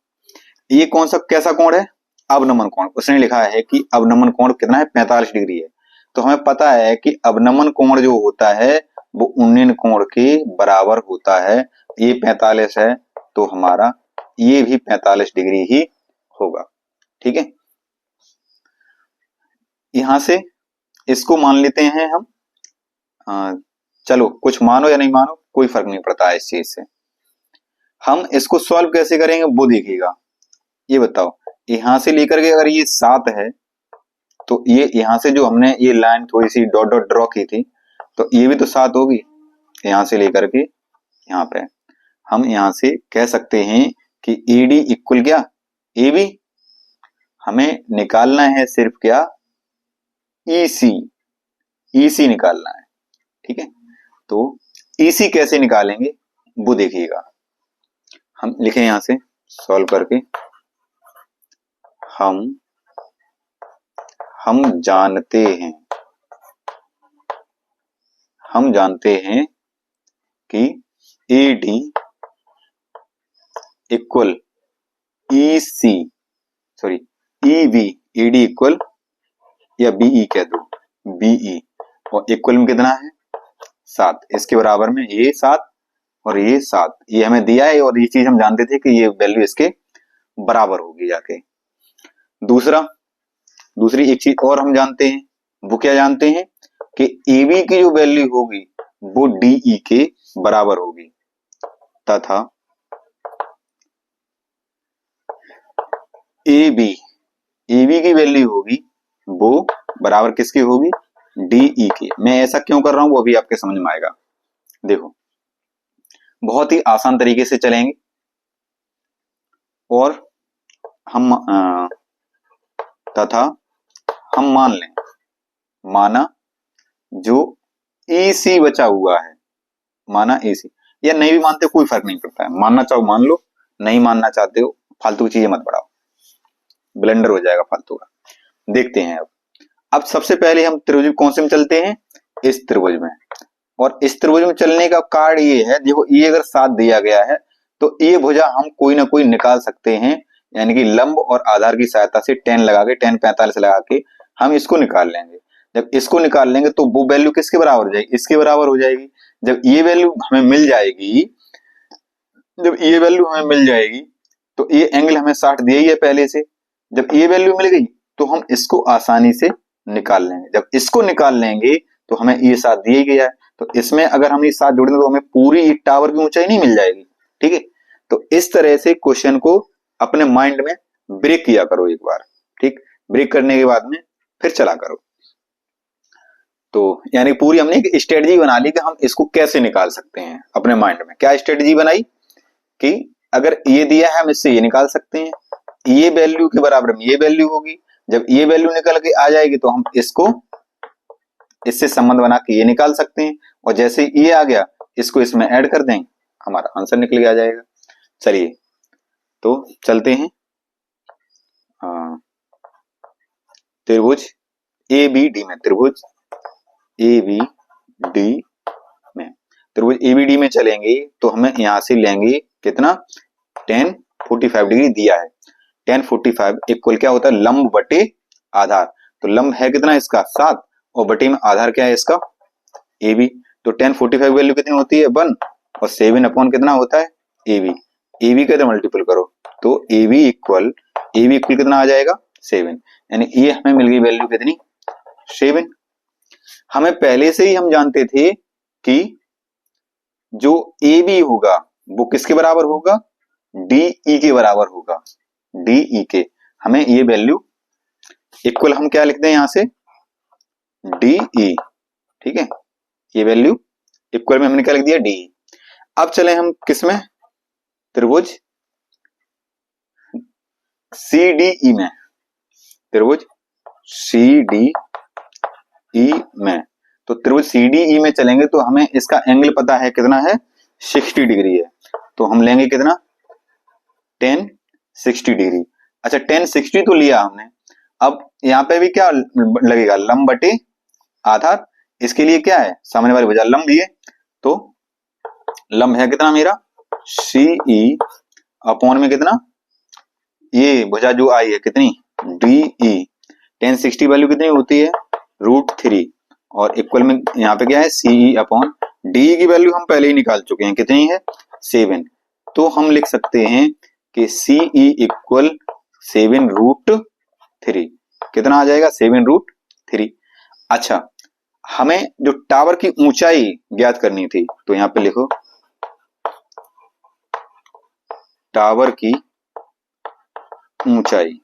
ये कौन सा कैसा कोण है, अवनमन कोण। उसने लिखा है कि अवनमन कोण कितना है, 45 डिग्री है। तो हमें पता है कि अवनमन कोण जो होता है वो उन्नयन कोण के बराबर होता है। ये 45 है तो हमारा ये भी 45 डिग्री ही होगा। ठीक है, यहां से इसको मान लेते हैं हम। चलो कुछ मानो या नहीं मानो कोई फर्क नहीं पड़ता है इस चीज से। हम इसको सॉल्व कैसे करेंगे वो देखिएगा। ये बताओ, यहां से लेकर के अगर ये 7 है तो ये यहां से जो हमने ये लाइन थोड़ी सी डॉट डॉट ड्रॉ की थी तो ये भी तो 7 होगी। यहां से लेकर के यहाँ पे हम यहां से कह सकते हैं कि AD इक्वल क्या, AB। हमें निकालना है सिर्फ क्या, EC, EC निकालना है। ठीक है, तो EC कैसे निकालेंगे वो देखिएगा। हम लिखें यहां से सॉल्व करके, हम जानते हैं कि AD equal EC, sorry EB, AD equal या BE कह दो, BE, और इक्वल में कितना है 7। इसके बराबर में ये 7 और ये 7, ये हमें दिया है और ये चीज हम जानते थे कि ये वैल्यू इसके बराबर होगी जाके। दूसरी एक चीज और हम जानते हैं, वो क्या जानते हैं कि AB की जो वैल्यू होगी वो DE के बराबर होगी, तथा AB की वैल्यू होगी वो बराबर किसकी होगी, DE की। मैं ऐसा क्यों कर रहा हूं वो अभी आपके समझ में आएगा। देखो, बहुत ही आसान तरीके से चलेंगे और हम तथा हम मान लें, माना जो EC बचा हुआ है, माना EC, या नहीं भी मानते कोई फर्क नहीं पड़ता है, मानना चाहो मान लो, नहीं मानना चाहते हो फालतू की चीजें मत बढ़ाओ, ब्लेंडर हो जाएगा फालतू का। देखते हैं अब सबसे पहले हम त्रिभुज कौन से में चलते हैं, इस त्रिभुज में। और इस त्रिभुज में चलने का कारण ये है, देखो ये अगर 7 दिया गया है तो ये भुजा हम कोई ना कोई निकाल सकते हैं, यानी कि लंब और आधार की सहायता से tan लगा के, tan 45 लगा के हम इसको निकाल लेंगे। जब इसको निकाल लेंगे तो वो वैल्यू किसके बराबर हो जाएगी, इसके बराबर हो जाएगी। जब ये वैल्यू हमें मिल जाएगी, तो ये एंगल हमें 60 दिया ही है पहले से। जब ये वैल्यू मिल गई तो हम इसको आसानी से निकाल लेंगे। जब इसको निकाल लेंगे तो हमें ये 7 दिया ही गया है, तो इसमें अगर हम ये 7 जोड़ दें तो हमें पूरी टावर की ऊंचाई नहीं मिल जाएगी। ठीक है, तो इस तरह से क्वेश्चन को अपने माइंड में ब्रेक किया करो एक बार। ठीक, ब्रेक करने के बाद में फिर चला करो। तो यानी पूरी हमने एक स्ट्रेटजी बना ली कि हम इसको कैसे निकाल सकते हैं अपने माइंड में। क्या स्ट्रेटजी बनाई कि अगर ये दिया है हम इससे ये निकाल सकते हैं, ये वैल्यू के बराबर में ये वैल्यू होगी। जब ये वैल्यू निकल के आ जाएगी तो हम इसको इससे संबंध बना के ये निकाल सकते हैं, और जैसे ये आ गया इसको इसमें ऐड कर देंगे, हमारा आंसर निकल के आ जाएगा। चलिए तो चलते हैं त्रिभुज ABD में, त्रिभुज ABD में, त्रिभुज ABD में चलेंगे तो हमें यहां से लेंगे कितना, tan 45 डिग्री दिया है। tan 45 इक्वल क्या होता है, लंब बटे आधार। तो लंब है कितना इसका 7 और बटे में आधार क्या है इसका AB। तो tan 45 वैल्यू कितनी होती है 1 और 7 अपॉन कितना होता है AB का मल्टीपल करो तो AB इक्वल कितना आ जाएगा 7, यानी ये हमें मिल गई वैल्यू कितनी 7। हमें पहले से ही हम जानते थे कि जो AB होगा वो किसके बराबर होगा, DE के बराबर होगा, DE के। हमें ये वैल्यू इक्वल हम क्या लिखते हैं यहां से, डी ई, ठीक है, ये वैल्यू इक्वल में हमने क्या लिख दिया, डी ई। अब चले हम किसमें, त्रिभुज सी डी ई में, त्रिभुज सी डी ई में। तो त्रिभुज सी डी ई में चलेंगे तो हमें इसका एंगल पता है कितना है, 60 डिग्री है। तो हम लेंगे कितना, 1060 डिग्री। अच्छा 1060 तो लिया हमने, अब यहाँ पे भी क्या लगेगा, लंब बटे आधार। इसके लिए क्या है, सामने वाली भुजा लंब है, तो लंब है कितना मेरा, सी ई अपॉन में कितना, ये भुजा जो आई है कितनी, डी ई। 1060 वैल्यू कितनी होती है, √3, और इक्वल में यहाँ पे क्या है, सी ई अपॉन डी की वैल्यू हम पहले ही निकाल चुके हैं, कितनी है, 7। तो हम लिख सकते हैं कि सी ई इक्वल 7√3, कितना आ जाएगा, 7√3। अच्छा हमें जो टावर की ऊंचाई ज्ञात करनी थी, तो यहां पे लिखो टावर की ऊंचाई,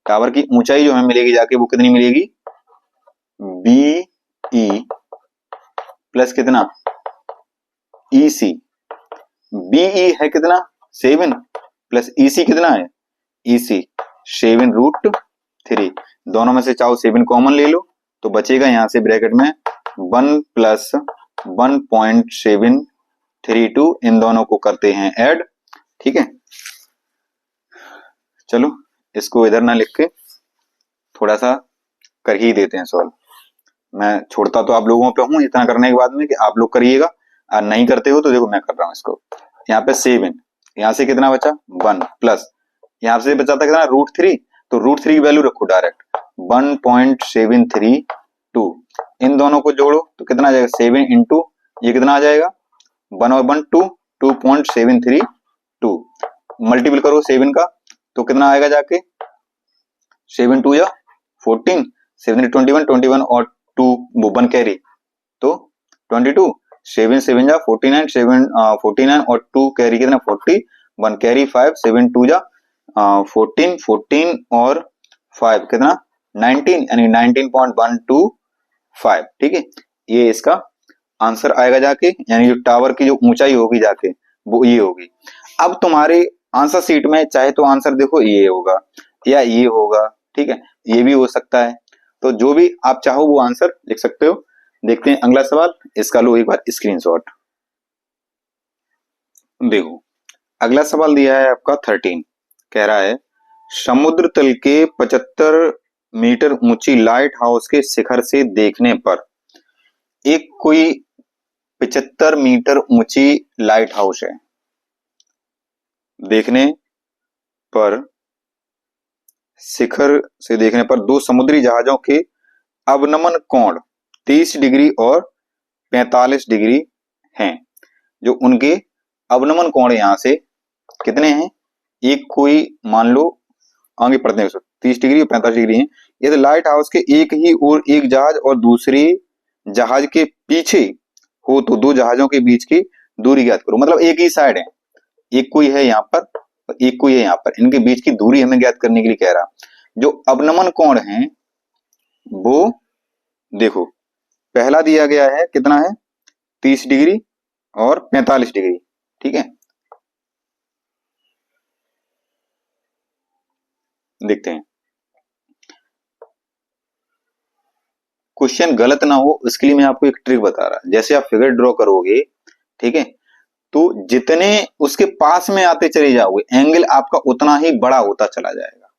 टावर की ऊंचाई जो हमें मिलेगी जाके वो कितनी मिलेगी, बी ई प्लस कितना, ई सी। बीई है कितना, 7 प्लस ई सी कितना है, ई सी 7√3। दोनों में से चाहो 7 कॉमन ले लो, तो बचेगा यहां से ब्रैकेट में 1 प्लस 1.732। इन दोनों को करते हैं ऐड, ठीक है। चलो इसको इधर ना लिख के थोड़ा सा कर ही देते हैं सॉल्व। मैं छोड़ता तो आप लोगों पे हूं इतना करने के बाद में कि आप लोग करिएगा, और नहीं करते हो तो देखो मैं कर रहा हूं इसको। यहाँ पे 7, यहाँ से कितना बचा 1 प्लस यहाँ से बचा था कितना √3, तो √3 की वैल्यू रखो डायरेक्ट 1.732। इन दोनों को जोड़ो तो कितना आ जाएगा, 7 इंटू ये कितना आ जाएगा 1 और 1 2, 2.732 मल्टीपल करो 7 का तो कितना आएगा जाके 7 2 या 14, 7 21, 21 और 2 वो 1 कैरी तो 22, 7 7 जा 49, 49 और 2 कैरी कितना 40, 1 कैरी 5, 7 2 जा 14, 14 और 5 कितना 19, यानी 19.125, ठीक है। ये इसका आंसर आएगा जाके, यानी जो टावर की जो ऊंचाई होगी जाके वो ये होगी। अब तुम्हारे आंसर सीट में चाहे तो आंसर देखो ये होगा या ये होगा, ठीक है, ये भी हो सकता है, तो जो भी आप चाहो वो आंसर लिख सकते हो। देखते हैं अगला सवाल, इसका लो एक बार स्क्रीनशॉट। देखो अगला सवाल दिया है आपका 13, कह रहा है समुद्र तल के 75 मीटर ऊंची लाइट हाउस के शिखर से देखने पर, एक कोई 75 मीटर ऊंची लाइट हाउस है, देखने पर शिखर से देखने पर दो समुद्री जहाजों के अवनमन कोण 30 डिग्री और 45 डिग्री हैं। जो उनके अवनमन कोण यहां से कितने हैं, एक कोई मान लो आगे पढ़ते हैं 30 डिग्री और 45 डिग्री हैं। यदि लाइट हाउस के एक ही ओर एक जहाज और दूसरे जहाज के पीछे हो तो दो जहाजों के बीच की दूरी ज्ञात करो। मतलब एक ही साइड है, एक कोई है यहाँ पर और एक कोई है यहाँ पर, इनके बीच की दूरी हमें ज्ञात करने के लिए कह रहा। जो अवनमन कोण है वो देखो पहला दिया गया है कितना है 30 डिग्री और 45 डिग्री, ठीक है। देखते हैं क्वेश्चन गलत ना हो इसके लिए मैं आपको एक ट्रिक बता रहा। जैसे आप फिगर ड्रॉ करोगे, ठीक है, तो जितने उसके पास में आते चले जाओगे एंगल आपका उतना ही बड़ा होता चला जाएगा,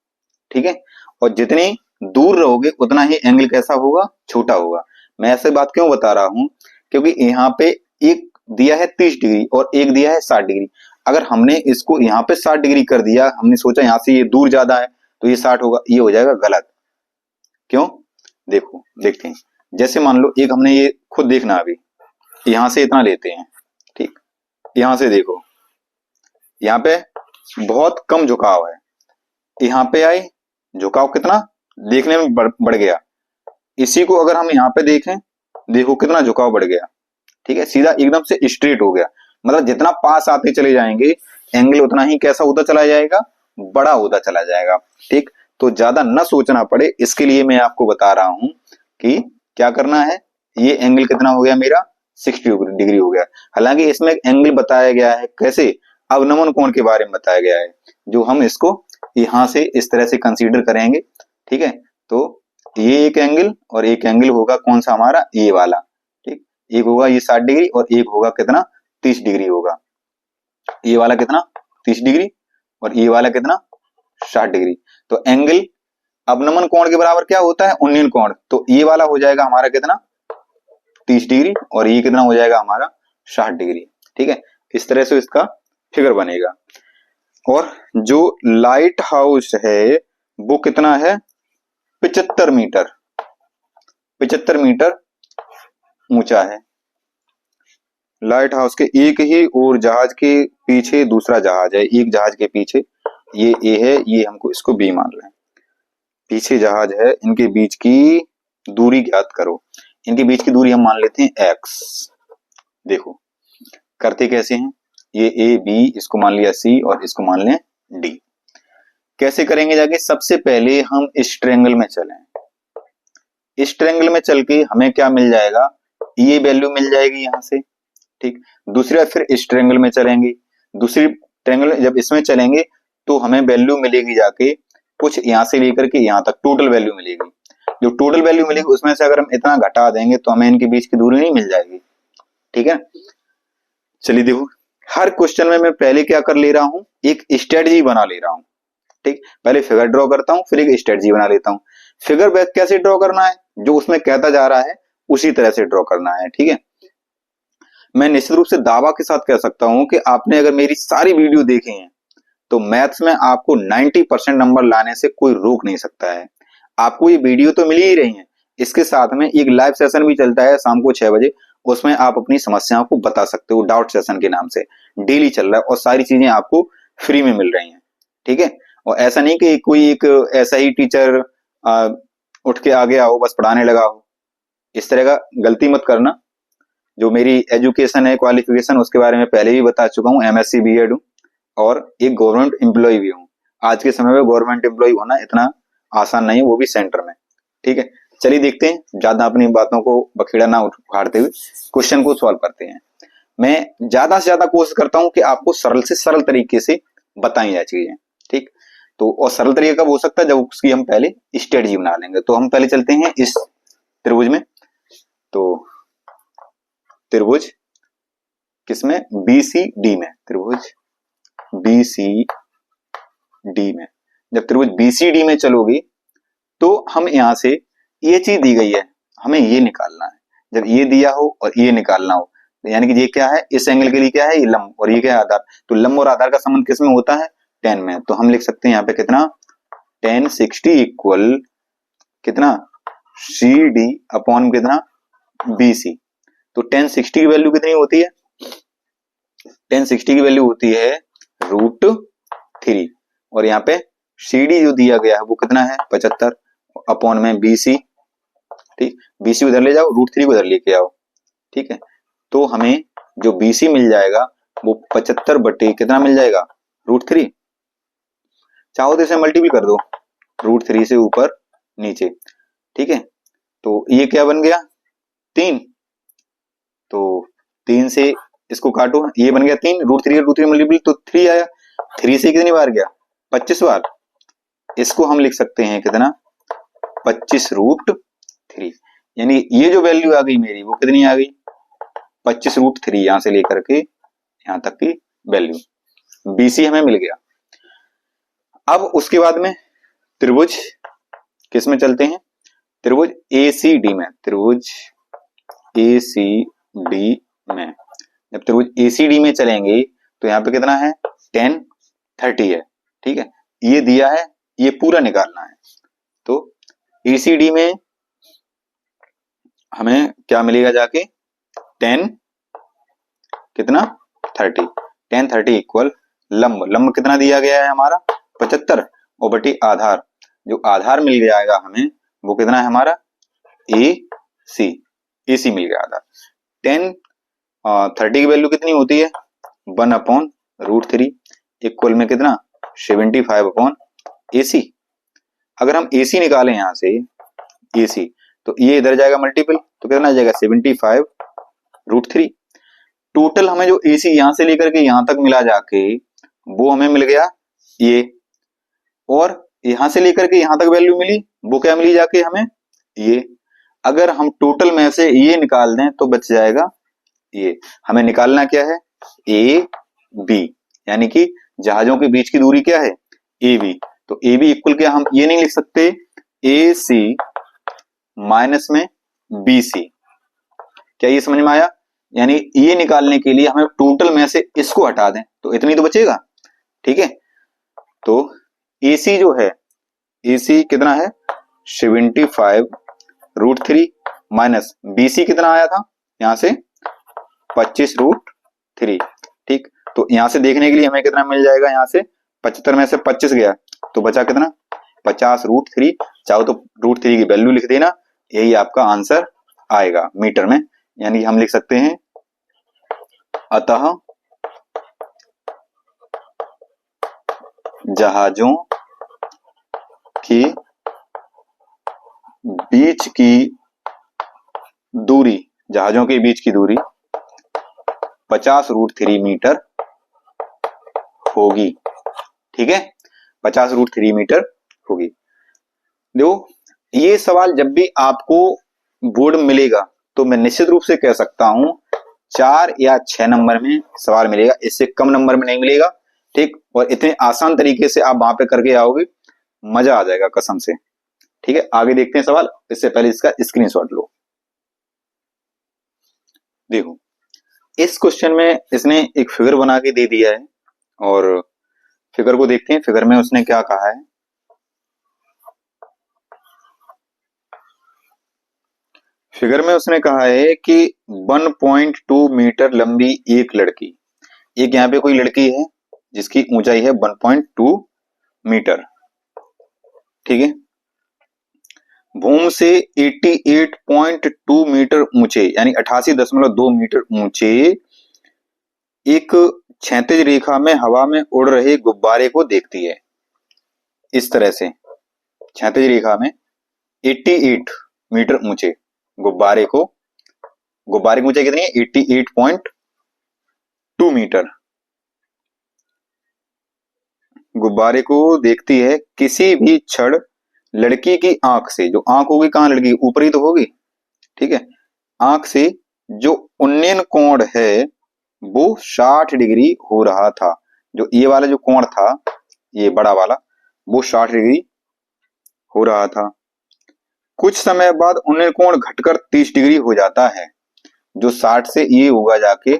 ठीक है, और जितनी दूर रहोगे उतना ही एंगल कैसा होगा, छोटा होगा। मैं ऐसे बात क्यों बता रहा हूं, क्योंकि यहाँ पे एक दिया है 30 डिग्री और एक दिया है 60 डिग्री। अगर हमने इसको यहाँ पे 60 डिग्री कर दिया, हमने सोचा यहाँ से ये दूर ज्यादा है तो ये 60 होगा, ये हो जाएगा गलत। क्यों, देखो देखते हैं। जैसे मान लो एक हमने ये खुद देखना, अभी यहां से इतना लेते हैं, ठीक, यहां से देखो यहाँ पे बहुत कम झुकाव है, यहाँ पे आई झुकाव कितना देखने में बढ़ गया। इसी को अगर हम यहाँ पे देखें, देखो कितना झुकाव बढ़ गया, ठीक है, सीधा एकदम से स्ट्रेट हो गया। मतलब जितना पास आते चले जाएंगे एंगल उतना ही कैसा होता चला जाएगा, बड़ा होता चला जाएगा, ठीक। तो ज्यादा न सोचना पड़े इसके लिए मैं आपको बता रहा हूं कि क्या करना है। ये एंगल कितना हो गया मेरा 60 डिग्री हो गया। हालांकि इसमें एंगल बताया गया है कैसे, अवनमन कोण के बारे में बताया गया है, जो हम इसको यहां से इस तरह से कंसीडर करेंगे। ठीक है, तो ये एक एंगल और एक एंगल होगा कौन सा हमारा, ये वाला। ठीक, एक होगा ये 60 डिग्री और एक होगा कितना 30 डिग्री होगा। ये वाला कितना 30 डिग्री और ये वाला कितना 60 डिग्री। तो एंगल अवनमन कोण के बराबर क्या होता है, उन्नयन कोण। तो ये वाला हो जाएगा हमारा कितना 30 डिग्री और ये कितना हो जाएगा हमारा 60 डिग्री। ठीक है, इस तरह से इसका फिगर बनेगा। और जो लाइट हाउस है वो कितना है 75 मीटर, 75 मीटर ऊंचा है। लाइट हाउस के एक ही और जहाज के पीछे दूसरा जहाज है, एक जहाज के पीछे ये ए है, ये हमको इसको बी मान लें, पीछे जहाज है, इनके बीच की दूरी ज्ञात करो। इनके बीच की दूरी हम मान लेते हैं एक्स। देखो करते कैसे हैं, ये ए बी, इसको मान लिया सी और इसको मान लें डी। कैसे करेंगे जाके, सबसे पहले हम इस ट्रायंगल में चलें। इस ट्रायंगल में चल के हमें क्या मिल जाएगा, ये वैल्यू मिल जाएगी यहां से। ठीक, दूसरी बार फिर इस ट्रायंगल में चलेंगे, दूसरी ट्रायंगल में जब इसमें चलेंगे तो हमें वैल्यू मिलेगी जाके कुछ यहां से लेकर के यहां तक टोटल वैल्यू मिलेगी। जो टोटल वैल्यू मिलेगी उसमें से अगर हम इतना घटा देंगे तो हमें इनके बीच की दूरी नहीं मिल जाएगी। ठीक है, चलिए देखो हर क्वेश्चन में मैं पहले क्या कर ले रहा हूं, एक स्ट्रेटजी बना ले रहा हूं। ठीक, पहले फिगर ड्रॉ करता हूं फिर एक स्ट्रेटजी बना लेता हूं। फिगर कैसे ड्रॉ करना है, जो उसमें कहता जा रहा है उसी तरह से ड्रॉ करना है। ठीक है, मैं निश्चित रूप से दावा के साथ कह सकता हूं कि आपने अगर मेरी सारी वीडियो देखी है तो मैथ्स में आपको 90% नंबर लाने से कोई रोक नहीं सकता है। आपको ये वीडियो तो मिल ही रही है, इसके साथ में एक लाइव सेशन भी चलता है शाम को 6 बजे, उसमें आप अपनी समस्याओं को बता सकते हो, डाउट सेशन के नाम से डेली चल रहा है और सारी चीजें आपको फ्री में मिल रही हैं। ठीक है, और ऐसा नहीं कि कोई एक ऐसा ही टीचर उठ के आ गया हो बस पढ़ाने लगा हो, इस तरह का गलती मत करना। जो मेरी एजुकेशन है क्वालिफिकेशन उसके बारे में पहले भी बता चुका हूँ, एमएससी बीएड हूँ और एक गवर्नमेंट एम्प्लॉय भी हूँ। आज के समय में गवर्नमेंट एम्प्लॉय होना इतना आसान नहीं है, वो भी सेंटर में। ठीक है, चलिए देखते हैं, ज्यादा अपनी बातों को बखेड़ा ना उखाड़ते हुए क्वेश्चन को सॉल्व करते हैं। मैं ज्यादा से ज्यादा कोशिश करता हूं कि आपको सरल से सरल तरीके से बताई जाए चीजें। ठीक, तो और सरल तरीका कब हो सकता है, जब उसकी हम पहले स्ट्रेटजी बना लेंगे। तो हम पहले चलते हैं इस त्रिभुज में। तो त्रिभुज किसमें, बीसीडी में, त्रिभुज बीसीडी में। जब त्रिभुज बीसीडी में चलोगे तो हम यहां से ये चीज दी गई है, हमें ये निकालना है। जब ये दिया हो और ये निकालना हो, यानी कि ये क्या है, इस एंगल के लिए क्या है, ये लंब और ये क्या है आधार। तो लंब और आधार का संबंध किस में होता है, tan में। तो हम लिख सकते हैं यहाँ पे कितना tan 60 इक्वल कितना CD अपॉन कितना BC। तो tan 60 की वैल्यू कितनी होती है, tan 60 की वैल्यू होती है √3 और यहाँ पे CD जो दिया गया है वो कितना है 75 अपॉन में BC। ठीक, BC उधर ले जाओ, √3 को उधर लेके आओ। ठीक है, तो हमें जो BC मिल जाएगा वो 75 बटे कितना मिल जाएगा √3। चाहो तो इसे मल्टीपल कर दो, √3 से ऊपर नीचे। ठीक है, तो ये क्या बन गया 3, तो 3 से इसको काटो, ये बन गया 3, √3 मल्टीपल तो 3 आया। 3 से कितनी बार गया 25 बार। इसको हम लिख सकते हैं कितना 25√3, यानी ये जो वैल्यू आ गई मेरी वो कितनी आ गई 25√3, यहां से लेकर के यहां तक की वैल्यू BC हमें मिल गया। अब उसके बाद में त्रिभुज किस में चलते हैं, त्रिभुज ACD में। त्रिभुज ACD में जब त्रिभुज ACD में चलेंगे तो यहाँ पे कितना है tan 30 है। ठीक है, ये दिया है, ये पूरा निकालना है। तो ACD में हमें क्या मिलेगा जाके tan कितना 30, tan 30 इक्वल लंब, लंब कितना दिया गया है हमारा 75 और बटी आधार, जो आधार मिल जाएगा हमें वो कितना है हमारा AC मिल गया आधार। tan 30 की वैल्यू कितनी होती है 1/√3 इक्वल में कितना 75 अपॉन AC। अगर हम AC निकालें यहां से AC, तो ये इधर जाएगा मल्टीपल, तो कितना आ जाएगा 75√3। टोटल हमें जो AC यहां से लेकर के यहां तक मिला जाके वो हमें मिल गया ये, और यहां से लेकर के यहां तक वैल्यू मिली, वो क्या मिली जाके हमें ये। अगर हम टोटल में से ये निकाल दें तो बच जाएगा ये। हमें निकालना क्या है, AB, यानी कि जहाजों के बीच की दूरी क्या है AB। तो AB इक्वल क्या, हम ये नहीं लिख सकते AC माइनस में BC, क्या ये समझ में आया? यानी ये निकालने के लिए हमें टोटल में से इसको हटा दें तो इतनी तो बचेगा, ठीक है। तो AC जो है, AC कितना है 75√3 माइनस BC कितना आया था यहां से 25√3, ठीक। तो यहां से देखने के लिए हमें कितना मिल जाएगा, यहां से 75 में से 25 गया तो बचा कितना 50√3। चाहो तो √3 की वैल्यू लिख देना, यही आपका आंसर आएगा मीटर में। यानी हम लिख सकते हैं अतः जहाजों की बीच की दूरी, जहाजों के बीच की दूरी 50√3 मीटर होगी, ठीक है, 50√3 मीटर होगी। देखो ये सवाल जब भी आपको बोर्ड में मिलेगा तो मैं निश्चित रूप से कह सकता हूं 4 या 6 नंबर में सवाल मिलेगा, इससे कम नंबर में नहीं मिलेगा, ठीक। और इतने आसान तरीके से आप वहां पे करके आओगे, मजा आ जाएगा कसम से, ठीक है। आगे देखते हैं सवाल, इससे पहले इसका स्क्रीनशॉट लो। देखो इस क्वेश्चन में इसने एक फिगर बना के दे दिया है, और फिगर को देखते हैं, फिगर में उसने क्या कहा है। फिगर में उसने कहा है कि 1.2 मीटर लंबी एक लड़की, एक यहाँ पे कोई लड़की है जिसकी ऊंचाई है 1.2 मीटर, ठीक है। भूमि से 88.2 मीटर ऊंचे, यानी 88.2 मीटर ऊंचे एक क्षैतिज रेखा में हवा में उड़ रहे गुब्बारे को देखती है। इस तरह से क्षैतिज रेखा में 88 मीटर ऊंचे गुब्बारे की ऊंचाई कितनी है 88.2 मीटर, गुब्बारे को देखती है। किसी भी क्षण लड़की की आंख से, जो आंख होगी कहां लड़की ऊपरी तो होगी, ठीक है, आंख से जो उन्नयन कोण है वो 60 डिग्री हो रहा था। जो ये वाला जो कोण था, ये बड़ा वाला, वो 60 डिग्री हो रहा था। कुछ समय बाद उन्नयन कोण घटकर 30 डिग्री हो जाता है। जो 60 से ये होगा जाके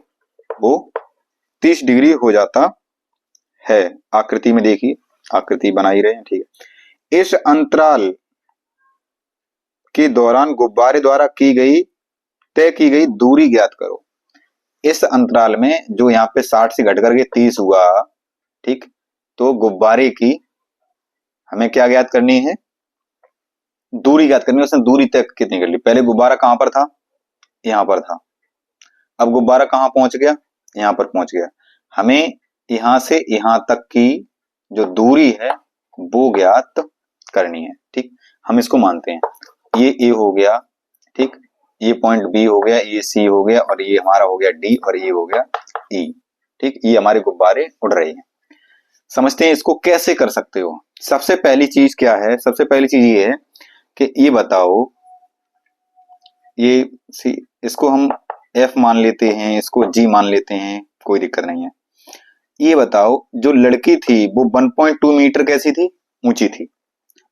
वो 30 डिग्री हो जाता है। आकृति में देखिए, आकृति बना ही रहे हैं, ठीक है। इस अंतराल के दौरान गुब्बारे द्वारा तय की गई दूरी ज्ञात करो। इस अंतराल में जो यहाँ पे 60 से घट करके 30 हुआ, ठीक, तो गुब्बारे की हमें क्या ज्ञात करनी है, दूरी ज्ञात करनी है। उसने दूरी तय कितनी कर ली, पहले गुब्बारा कहां पर था, यहां पर था, अब गुब्बारा कहां पहुंच गया, यहां पर पहुंच गया। हमें यहां से यहां तक की जो दूरी है वो ज्ञात करनी है, ठीक। हम इसको मानते हैं, ये ए हो गया, ठीक, ये पॉइंट बी हो गया, ये सी हो गया, और ये हमारा हो गया डी, और ये हो गया ई, ठीक। ये हमारे गुब्बारे उड़ रहे हैं। समझते हैं इसको कैसे कर सकते हो। सबसे पहली चीज क्या है, सबसे पहली चीज ये है कि ये बताओ, ये सी, इसको हम एफ मान लेते हैं, इसको जी मान लेते हैं, कोई दिक्कत नहीं है। ये बताओ जो लड़की थी वो 1.2 मीटर कैसी थी, ऊंची थी,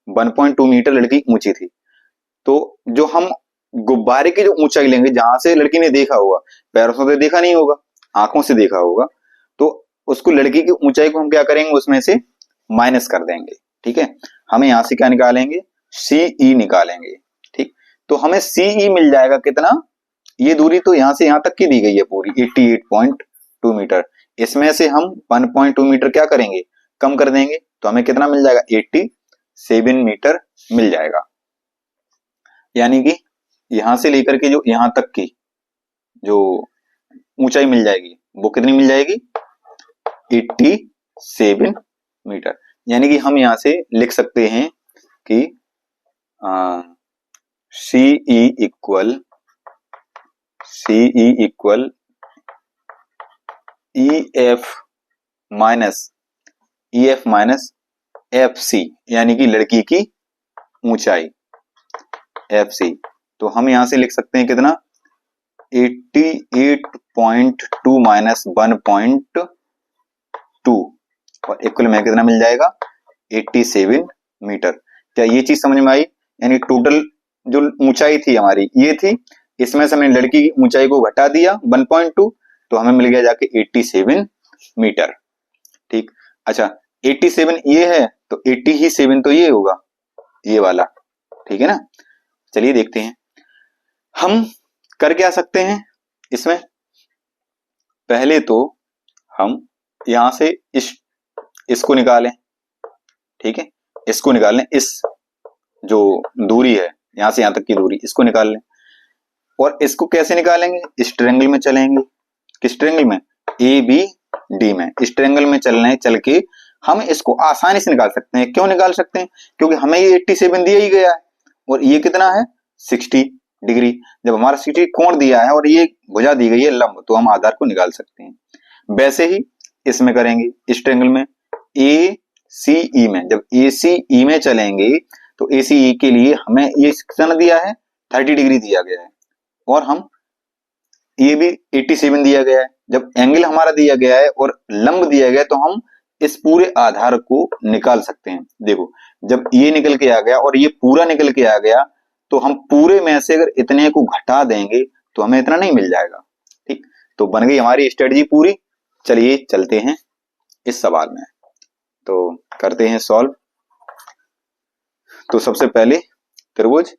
1.2 मीटर लड़की ऊंची थी। तो जो हम गुब्बारे की जो ऊंचाई लेंगे, जहां से लड़की ने देखा होगा, पैरों से तो देखा नहीं होगा, आंखों से देखा होगा, तो उसको लड़की की ऊंचाई को हम क्या करेंगे, उसमें से माइनस कर देंगे, ठीक है। हमें यहां से क्या निकालेंगे, सीई निकालेंगे, ठीक। तो हमें सीई मिल जाएगा कितना, ये दूरी तो यहां से यहां तक की दी गई है पूरी 88.2 मीटर, इसमें से हम 1.2 मीटर क्या करेंगे, कम कर देंगे, तो हमें कितना मिल जाएगा 87 मीटर मिल जाएगा। यानी कि यहां से लेकर के जो यहां तक की जो ऊंचाई मिल जाएगी वो कितनी मिल जाएगी 87 मीटर। यानी कि हम यहां से लिख सकते हैं कि CE equal EF minus FC, यानी कि लड़की की ऊंचाई FC। तो हम यहां से लिख सकते हैं कितना, 88.2 माइनस 1.2 और इक्वल में कितना मिल जाएगा, 87 मीटर। क्या ये चीज समझ में आई? यानी टोटल जो ऊंचाई थी हमारी ये थी, इसमें से हमने लड़की की ऊंचाई को घटा दिया 1.2, तो हमें मिल गया जाके 87 मीटर। ठीक, अच्छा 87 ये है तो 87 तो ये होगा, ये वाला, ठीक है ना। चलिए देखते हैं हम कर क्या सकते हैं इसमें। पहले तो हम यहां से इसको निकालें, ठीक है, इसको निकाल लें, इस जो दूरी है यहां से यहां तक की दूरी, इसको निकाल लें। और इसको कैसे निकालेंगे, इस ट्रायंगल में चलेंगे। किस ट्रायंगल में, ABD में। इस ट्रायंगल में चल के हम इसको आसानी से निकाल सकते हैं। क्यों निकाल सकते हैं, क्योंकि हमें ये 87 दिया ही गया है और ये कितना है 60 डिग्री। जब हमारा 60 कोण दिया है और ये भुजा दी गई है लंब, तो हम आधार को निकाल सकते हैं। वैसे ही इसमें करेंगे, इस ट्रायंगल में ACE में, जब ACE में चलेंगे तो ACE के लिए हमें ये कितना दिया है 30 डिग्री दिया गया है और हम ये भी 87 दिया गया है। जब एंगल हमारा दिया गया है और लंब दिया गया है तो हम इस पूरे आधार को निकाल सकते हैं। देखो जब ये निकल के आ गया और ये पूरा निकल के आ गया तो हम पूरे में से अगर इतने को घटा देंगे तो हमें इतना नहीं मिल जाएगा। ठीक, तो बन गई हमारी स्ट्रेटजी पूरी। चलिए चलते हैं इस सवाल में, तो करते हैं सॉल्व। तो सबसे पहले त्रिभुज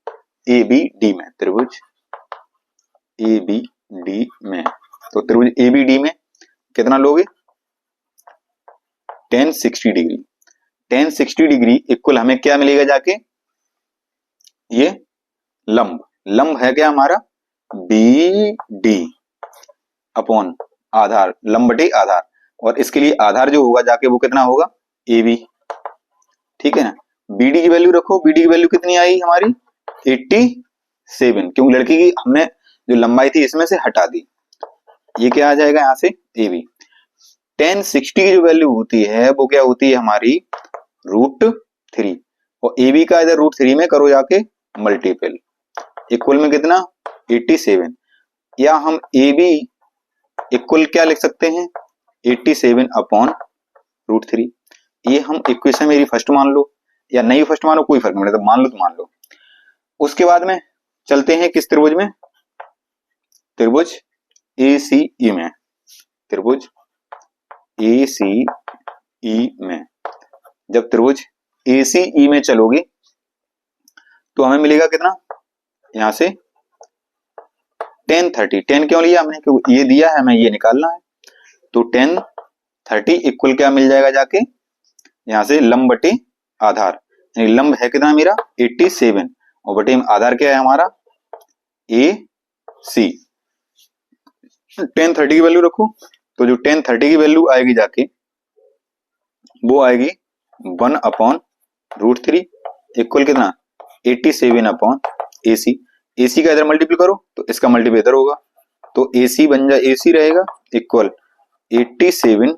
ABD में, त्रिभुज ABD में, तो त्रिभुज ABD में कितना लोगे, tan 60 degree. tan 60 degree equal हमें क्या मिलेगा जाके, ये लंब, लंब है क्या हमारा BD अपॉन आधार, लंब बटे आधार, और इसके लिए आधार जो होगा जाके वो कितना होगा AB, ठीक है ना। BD की वैल्यू रखो, BD की वैल्यू कितनी आई हमारी 87, क्योंकि लड़की की हमने जो लंबाई थी इसमें से हटा दी। ये क्या आ जाएगा यहां से AB। tan 60 की जो वैल्यू होती है वो क्या होती है हमारी √3, और AB का इधर √3 में करो जाके मल्टीपल, इक्वल में कितना 87, या हम AB इक्वल क्या लिख सकते हैं 87 अपॉन √3। ये हम इक्वेशन मेरी फर्स्ट मान लो या नहीं फर्स्ट मानो, कोई फर्क नहीं पड़ता, मान लो तो मान लो। उसके बाद में चलते हैं किस त्रिभुज में, त्रिभुज ACE में, त्रिभुज ACE में। जब त्रिभुज ACE में चलोगे तो हमें मिलेगा कितना, यहां से tan 30, tan क्यों लिया हमने, क्योंकि ये दिया है हमें ये निकालना है। तो tan 30 इक्वल क्या मिल जाएगा जाके, यहां से लंब बटे आधार, यानी लंब है कितना मेरा 87 और बटे आधार क्या है हमारा AC। tan 30 की वैल्यू रखो, तो जो tan 30 की वैल्यू आएगी जाके वो आएगी 1 अपॉन √3 इक्वल कितना 87 अपॉन AC। AC का इधर मल्टीपल करो तो इसका मल्टीपल इधर होगा, तो AC बन जाए, AC रहेगा इक्वल 87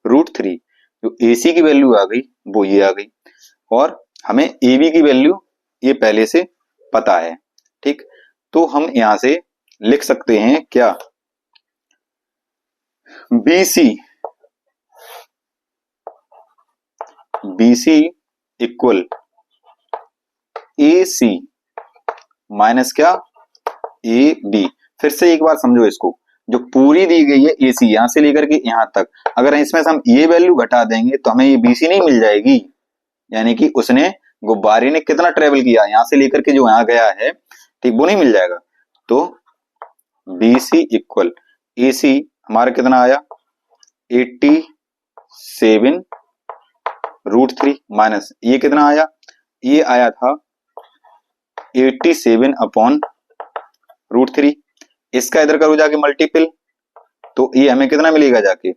√3। जो AC की वैल्यू आ गई वो ये आ गई, और हमें AB की वैल्यू ये पहले से पता है। ठीक, तो हम यहां से लिख सकते हैं क्या, BC इक्वल AC माइनस क्या AB। फिर से एक बार समझो इसको, जो पूरी दी गई है AC यहां से लेकर के यहां तक, अगर इसमें से हम ये वैल्यू घटा देंगे तो हमें ये BC नहीं मिल जाएगी, यानी कि उसने गुब्बारे ने कितना ट्रेवल किया यहां से लेकर के जो यहां गया है, ठीक, वो नहीं मिल जाएगा। तो BC इक्वल AC हमारा कितना आया 87 √3 माइनस ये कितना आया, ये आया था 87 अपॉन √3। इसका इधर करो जाके मल्टीपल, तो ये हमें कितना मिलेगा जाके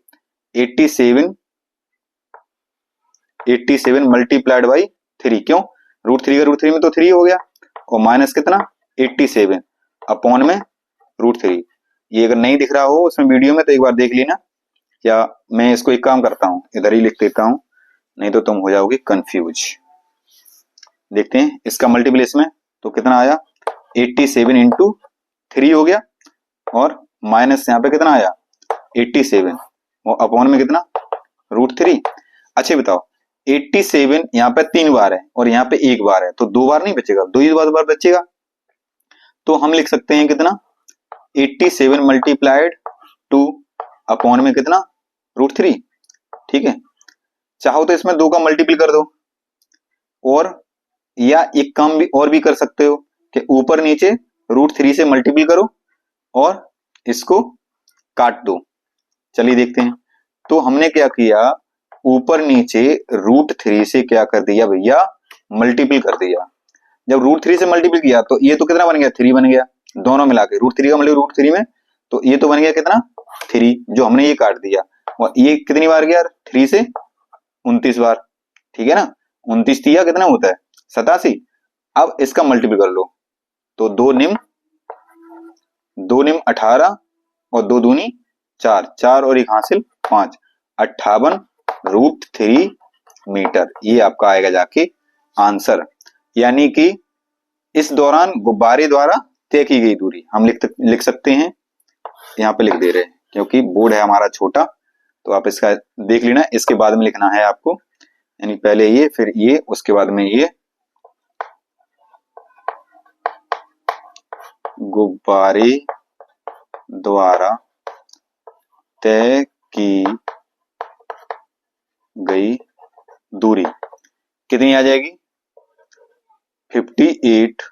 87 मल्टीप्लाइड बाई 3। क्यों, √3 का √3 में तो 3 हो गया, और माइनस कितना 87 अपॉन में √3। ये अगर नहीं दिख रहा हो उसमें वीडियो में तो एक बार देख लेना, या मैं इसको एक काम करता हूं इधर ही लिख देता हूं, नहीं तो तुम हो जाओगे कंफ्यूज। देखते हैं इसका मल्टीपल इसमें, तो कितना आया 87 इंटू 3 हो गया, और माइनस यहाँ पे कितना आया 87, और अपॉन में कितना √3। अच्छा बताओ 87 यहाँ पे 3 बार है और यहाँ पे 1 बार है, तो 2 बार नहीं बचेगा, 2 ही बार बचेगा। तो हम लिख सकते हैं कितना 87 मल्टीप्लाइड 2 अपॉन में कितना √3। ठीक है, चाहो तो इसमें 2 का मल्टीपल कर दो, और या एक काम भी और भी कर सकते हो कि ऊपर नीचे √3 से मल्टीपल करो और इसको काट दो। चलिए देखते हैं। तो हमने क्या किया, ऊपर नीचे √3 से क्या कर दिया भैया मल्टीपल कर दिया। जब √3 से मल्टीपल किया तो ये तो कितना बन गया 3 बन गया, दोनों मिला के √3 का मल्टीपल √3 में, तो ये तो बन गया कितना 3, जो हमने ये काट दिया। और ये कितनी बार गया 3 से 29 बार, ठीक है ना, 29 तिया कितना होता है 87। अब इसका मल्टीपल कर लो, तो 2 निम 18 और 2 दूनी 4, 4 और 1 हासिल 5, 58 √3 मीटर। ये आपका आएगा जाके आंसर। यानी कि इस दौरान गुब्बारे द्वारा तय की गई दूरी हम लिख सकते हैं, यहाँ पे लिख दे रहे हैं क्योंकि बोर्ड है हमारा छोटा, तो आप इसका देख लेना। इसके बाद में लिखना है आपको, यानी पहले ये फिर ये उसके बाद में ये, गुब्बारे द्वारा तय की गई दूरी कितनी आ जाएगी 58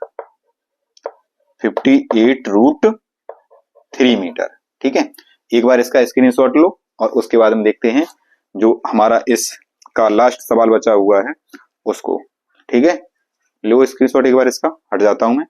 √3 मीटर। ठीक है, एक बार इसका स्क्रीनशॉट लो और उसके बाद हम देखते हैं जो हमारा इसका लास्ट सवाल बचा हुआ है उसको। ठीक है, लो स्क्रीनशॉट एक बार इसका, हट जाता हूं मैं।